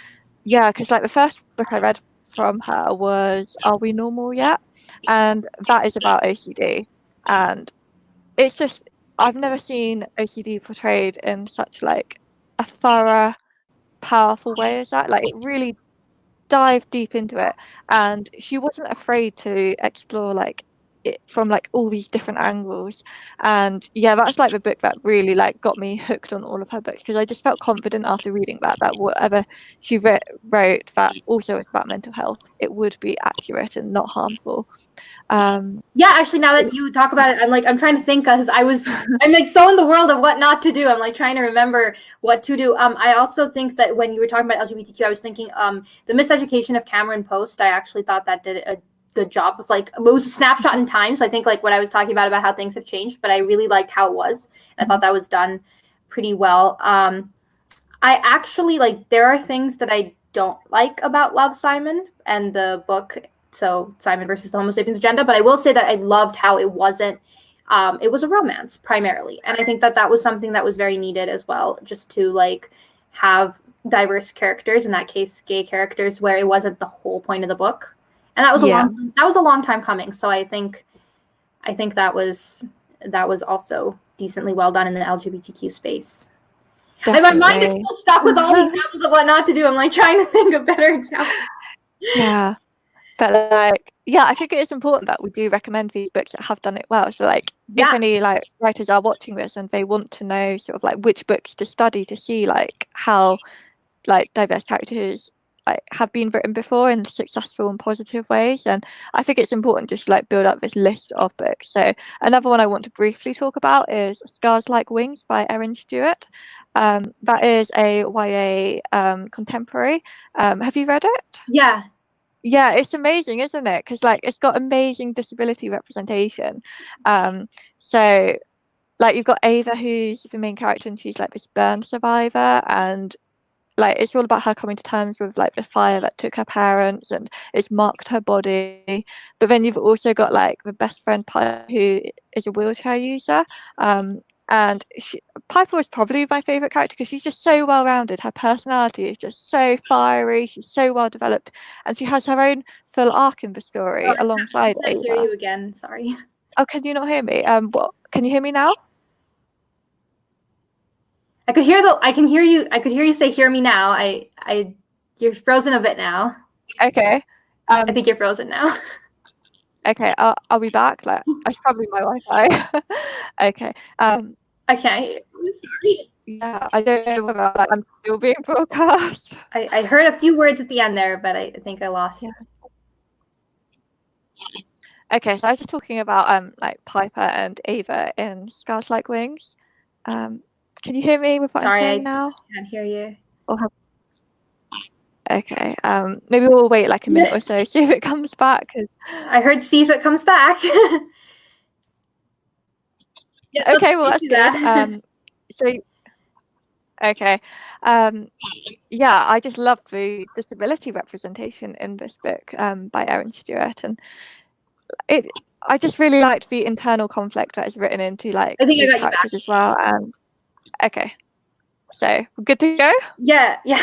yeah, because like the first book I read from her was Are We Normal Yet? And that is about OCD. And it's just, I've never seen OCD portrayed in such like a thorough, powerful way as that. Like it really dived deep into it, and she wasn't afraid to explore like it from like all these different angles. And yeah, that's like the book that really like got me hooked on all of her books, because I just felt confident after reading that whatever she wrote that also is about mental health, it would be accurate and not harmful. Yeah, actually, now that you talk about it, I'm trying to think, because I'm like so in the world of what not to do. I'm like trying to remember what to do. I also think that when you were talking about LGBTQ, I was thinking the Miseducation of Cameron Post. I actually thought that did a good job of like, it was a snapshot in time. So I think like what I was talking about how things have changed, but I really liked how it was. I thought that was done pretty well. I actually like, there are things that I don't like about Love, Simon and the book. So Simon versus the Homo Sapiens Agenda. But I will say that I loved how it wasn't, it was a romance primarily. And I think that that was something that was very needed as well, just to like have diverse characters, in that case, gay characters, where it wasn't the whole point of the book. And that was a long time coming. So I think that was also decently well done in the LGBTQ space. And my mind is still stuck with all the examples of what not to do. I'm like trying to think of better examples. Yeah. But like, yeah, I think it is important that we do recommend these books that have done it well. So like, if any like writers are watching this and they want to know sort of like which books to study to see like how like diverse characters like have been written before in successful and positive ways, and I think it's important just to like build up this list of books. So another one I want to briefly talk about is Scars Like Wings by Erin Stewart. That is a YA contemporary. Have you read it? Yeah, it's amazing, isn't it? Because like it's got amazing disability representation. So like you've got Ava, who's the main character, and she's like this burn survivor, and like it's all about her coming to terms with like the fire that took her parents and it's marked her body. But then you've also got like the best friend Piper, who is a wheelchair user. And Piper was probably my favorite character because she's just so well rounded. Her personality is just so fiery. She's so well developed, and she has her own full arc in the story alongside Ava. I hear you again. Sorry. Oh, can you not hear me? What? Can you hear me now? I could hear you. I could hear you say "hear me now." You're frozen a bit now. Okay. I think you're frozen now. Okay, I'll be back. Like, it's probably my Wi-Fi. Okay. Okay. I'm sorry. Yeah, I don't know whether like, I'm still being broadcast. I heard a few words at the end there, but I think I lost. Yeah. Okay, so I was just talking about like Piper and Ava in Scars Like Wings. Can you hear me with what I'm saying now? I can't hear you. Okay. Maybe we'll wait like a minute or so, see if it comes back. I heard see if it comes back. Yeah, okay, well that's good. Okay. Yeah, I just love the disability representation in this book by Erin Stewart, and I just really liked the internal conflict that is written into like these characters as well. Okay. So good to go? Yeah. Okay.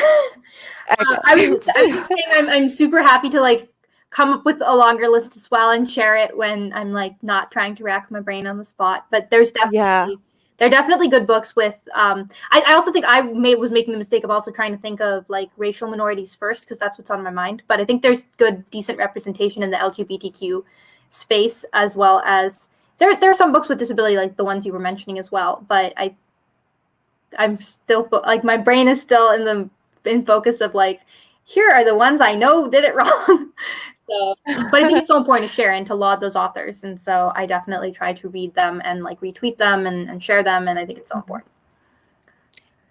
I was saying I'm super happy to like come up with a longer list as well and share it when I'm like not trying to rack my brain on the spot. But there's definitely they're definitely good books with I also think I was making the mistake of also trying to think of like racial minorities first, because that's what's on my mind. But I think there's good, decent representation in the LGBTQ space, as well as there are some books with disability like the ones you were mentioning as well. But I'm still like my brain is still in focus of like, here are the ones I know did it wrong. So, but I think it's so important to share and to laud those authors, and so I definitely try to read them and like retweet them and share them, and I think it's so important.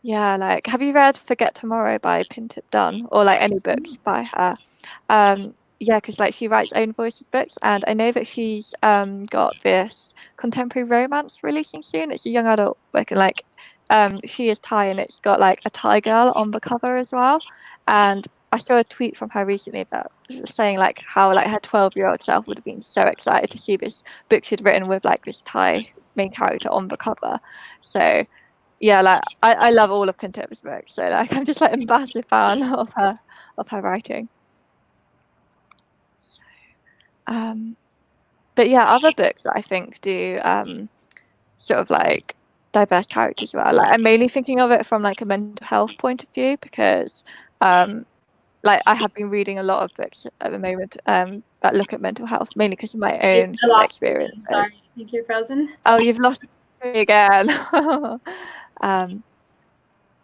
Yeah, like have you read Forget Tomorrow by Pintip Dunn, or like any books by her? yeah, because like she writes own voices books, and I know that she's got this contemporary romance releasing soon. It's a young adult book, and like she is Thai, and it's got like a Thai girl on the cover as well. And I saw a tweet from her recently about saying like how like her 12-year-old self would have been so excited to see this book she'd written with like this Thai main character on the cover. So yeah, like I love all of Pintip's books. So like I'm just like a massive fan of her writing. So, but yeah, other books that I think do sort of like diverse characters as well. Like I'm mainly thinking of it from like a mental health point of view because like I have been reading a lot of books at the moment that look at mental health, mainly because of my own sort of experience. Sorry, I think you're frozen. Oh, you've lost me again.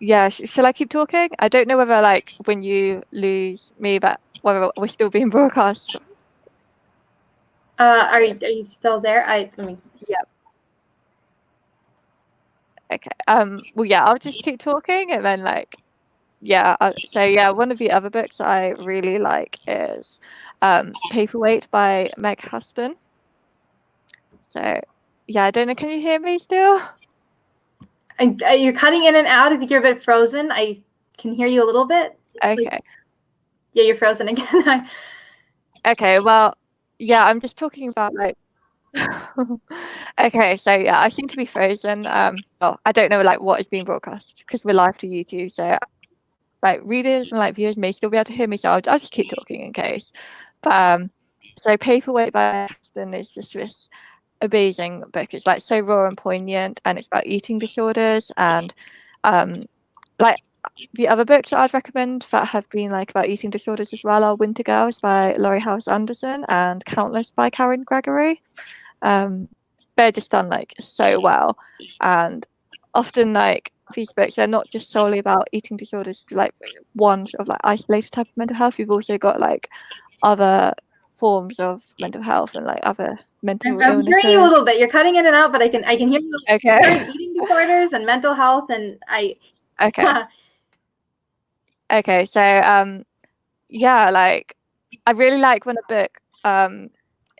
Yeah, shall I keep talking? I don't know whether like when you lose me, but whether we're still being broadcast. Are you still there? Yeah. Okay. Well, yeah, I'll just keep talking, and then like, yeah. So yeah, one of the other books I really like is Paperweight by Meg Haston. So yeah, I don't know. Can you hear me still? You're cutting in and out. I think you're a bit frozen. I can hear you a little bit. Okay. Like, yeah, you're frozen again. Okay. Well, yeah, I'm just talking about like. Okay, so yeah, I seem to be frozen. Well, I don't know like what is being broadcast because we're live to YouTube, so like readers and like viewers may still be able to hear me, so I'll just keep talking in case. But so Paperweight by Aston is just this amazing book. It's like so raw and poignant, and it's about eating disorders, and like the other books that I'd recommend that have been like about eating disorders as well are Wintergirls by Laurie Halse Anderson and Countless by Karen Gregory. They're just done like so well, and often like these books they're not just solely about eating disorders, like one sort of like isolated type of mental health. You've also got like other forms of mental health and like other mental I'm illnesses. hearing you a little bit. You're cutting in and out, but I can hear you. Okay. Eating disorders and mental health, and Okay. Okay. So yeah, like I really like when a book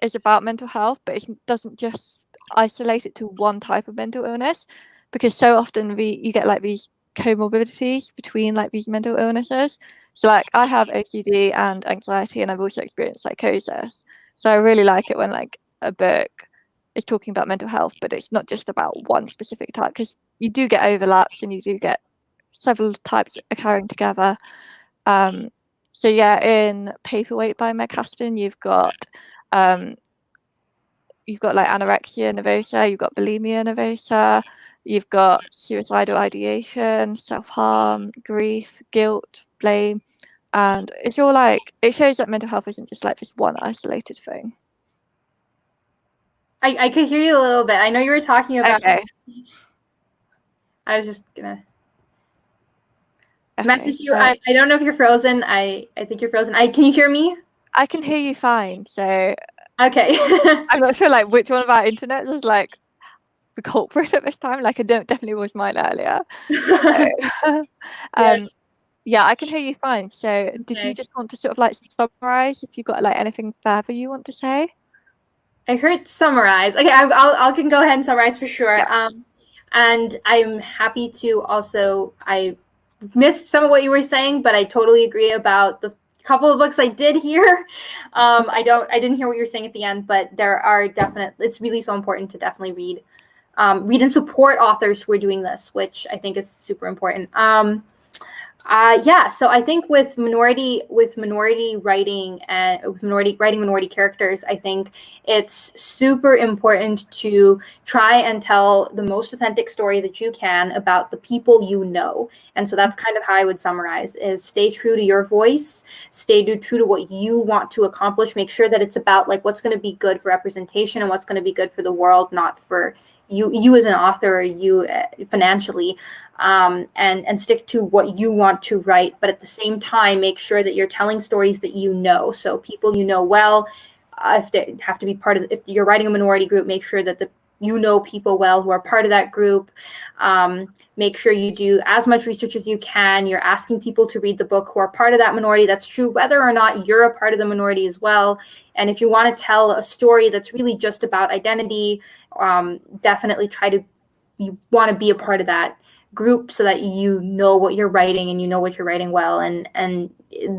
is about mental health, but it doesn't just isolate it to one type of mental illness, because so often you get like these comorbidities between like these mental illnesses. So like I have OCD and anxiety, and I've also experienced psychosis. So I really like it when like a book is talking about mental health, but it's not just about one specific type, because you do get overlaps and you do get several types occurring together. So yeah, in Paperweight by Meg Haston, you've got like anorexia nervosa, you've got bulimia nervosa, you've got suicidal ideation, self-harm, grief, guilt, blame, and it's all like it shows that mental health isn't just like this one isolated thing. I could hear you a little bit. I know you were talking about. Okay. I was just gonna Okay, message you. so I don't know if you're frozen. I think you're frozen. Can you hear me? I can hear you fine. So okay. I'm not sure like which one of our internets is like the culprit at this time. Like it definitely was mine earlier. So, yeah, I can hear you fine. So okay. Did you just want to sort of like summarize if you've got like anything further you want to say? I heard summarize. Okay, I can go ahead and summarize for sure. Yeah. And I'm happy to also, I missed some of what you were saying, but I totally agree about the couple of books I did hear. I didn't hear what you were saying at the end, but there are it's really so important to definitely read and support authors who are doing this, which I think is super important. So I think with minority writing and with minority characters, I think it's super important to try and tell the most authentic story that you can about the people you know. And so that's kind of how I would summarize: is stay true to your voice, stay true to what you want to accomplish. Make sure that it's about like what's going to be good for representation and what's going to be good for the world, not for you as an author or you financially. And stick to what you want to write, but at the same time, make sure that you're telling stories that you know. So people you know well, if they have to be part of, if you're writing a minority group, make sure that the you know people well who are part of that group. Make sure you do as much research as you can. You're asking people to read the book who are part of that minority. That's true whether or not you're a part of the minority as well. And if you want to tell a story that's really just about identity, definitely you want to be a part of that group so that you know what you're writing and you know what you're writing well. And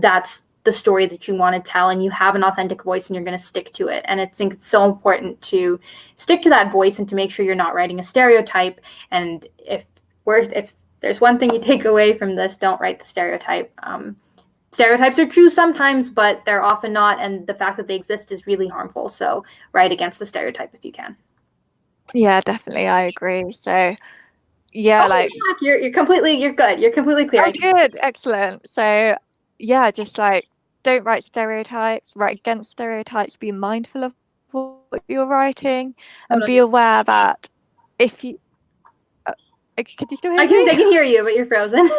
that's the story that you want to tell, and you have an authentic voice and you're going to stick to it. And I think it's so important to stick to that voice and to make sure you're not writing a stereotype. And if there's one thing you take away from this, don't write the stereotype. Stereotypes are true sometimes, but they're often not. And the fact that they exist is really harmful. So write against the stereotype if you can. Yeah, definitely. I agree. So yeah, like you're completely good. You're completely clear. Oh, good. Excellent. So yeah, just like don't write stereotypes, write against stereotypes, be mindful of what you're writing, and be aware that if you could you still hear me? I can hear you, but you're frozen.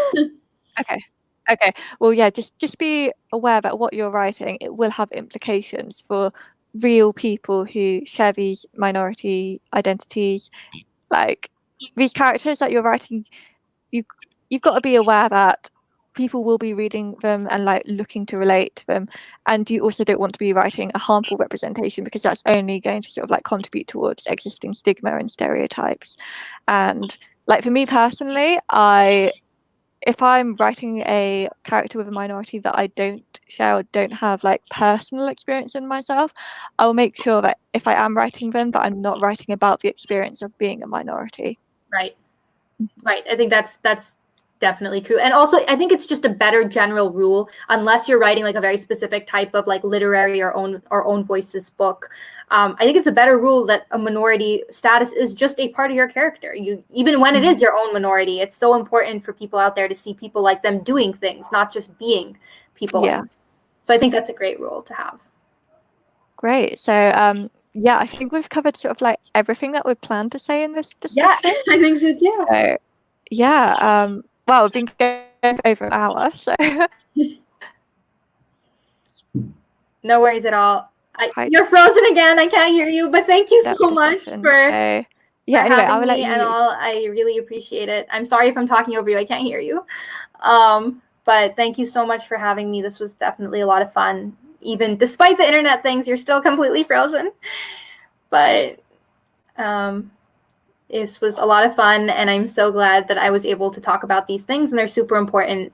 Okay. Well, yeah, just be aware that what you're writing, it will have implications for real people who share these minority identities. Like these characters that you're writing, you've got to be aware that people will be reading them and like looking to relate to them, and you also don't want to be writing a harmful representation, because that's only going to sort of like contribute towards existing stigma and stereotypes. And like for me personally, if I'm writing a character with a minority that I don't share or don't have like personal experience in myself, I'll make sure that if I am writing them, that I'm not writing about the experience of being a minority. Right. I think that's definitely true. And also, I think it's just a better general rule, unless you're writing like a very specific type of like literary or own voices book. I think it's a better rule that a minority status is just a part of your character. Even when it is your own minority, it's so important for people out there to see people like them doing things, not just being people. Yeah. So I think that's a great rule to have. Great. So yeah, I think we've covered sort of like everything that we planned to say in this discussion. Yeah, I think so too. So yeah, well, we've been going over an hour, so no worries at all. You're frozen again. I can't hear you, but thank you so much for anyway, I will let you. And all. I really appreciate it. I'm sorry if I'm talking over you. I can't hear you. But thank you so much for having me. This was definitely a lot of fun. Even despite the internet things, you're still completely frozen. But this was a lot of fun, and I'm so glad that I was able to talk about these things, and they're super important.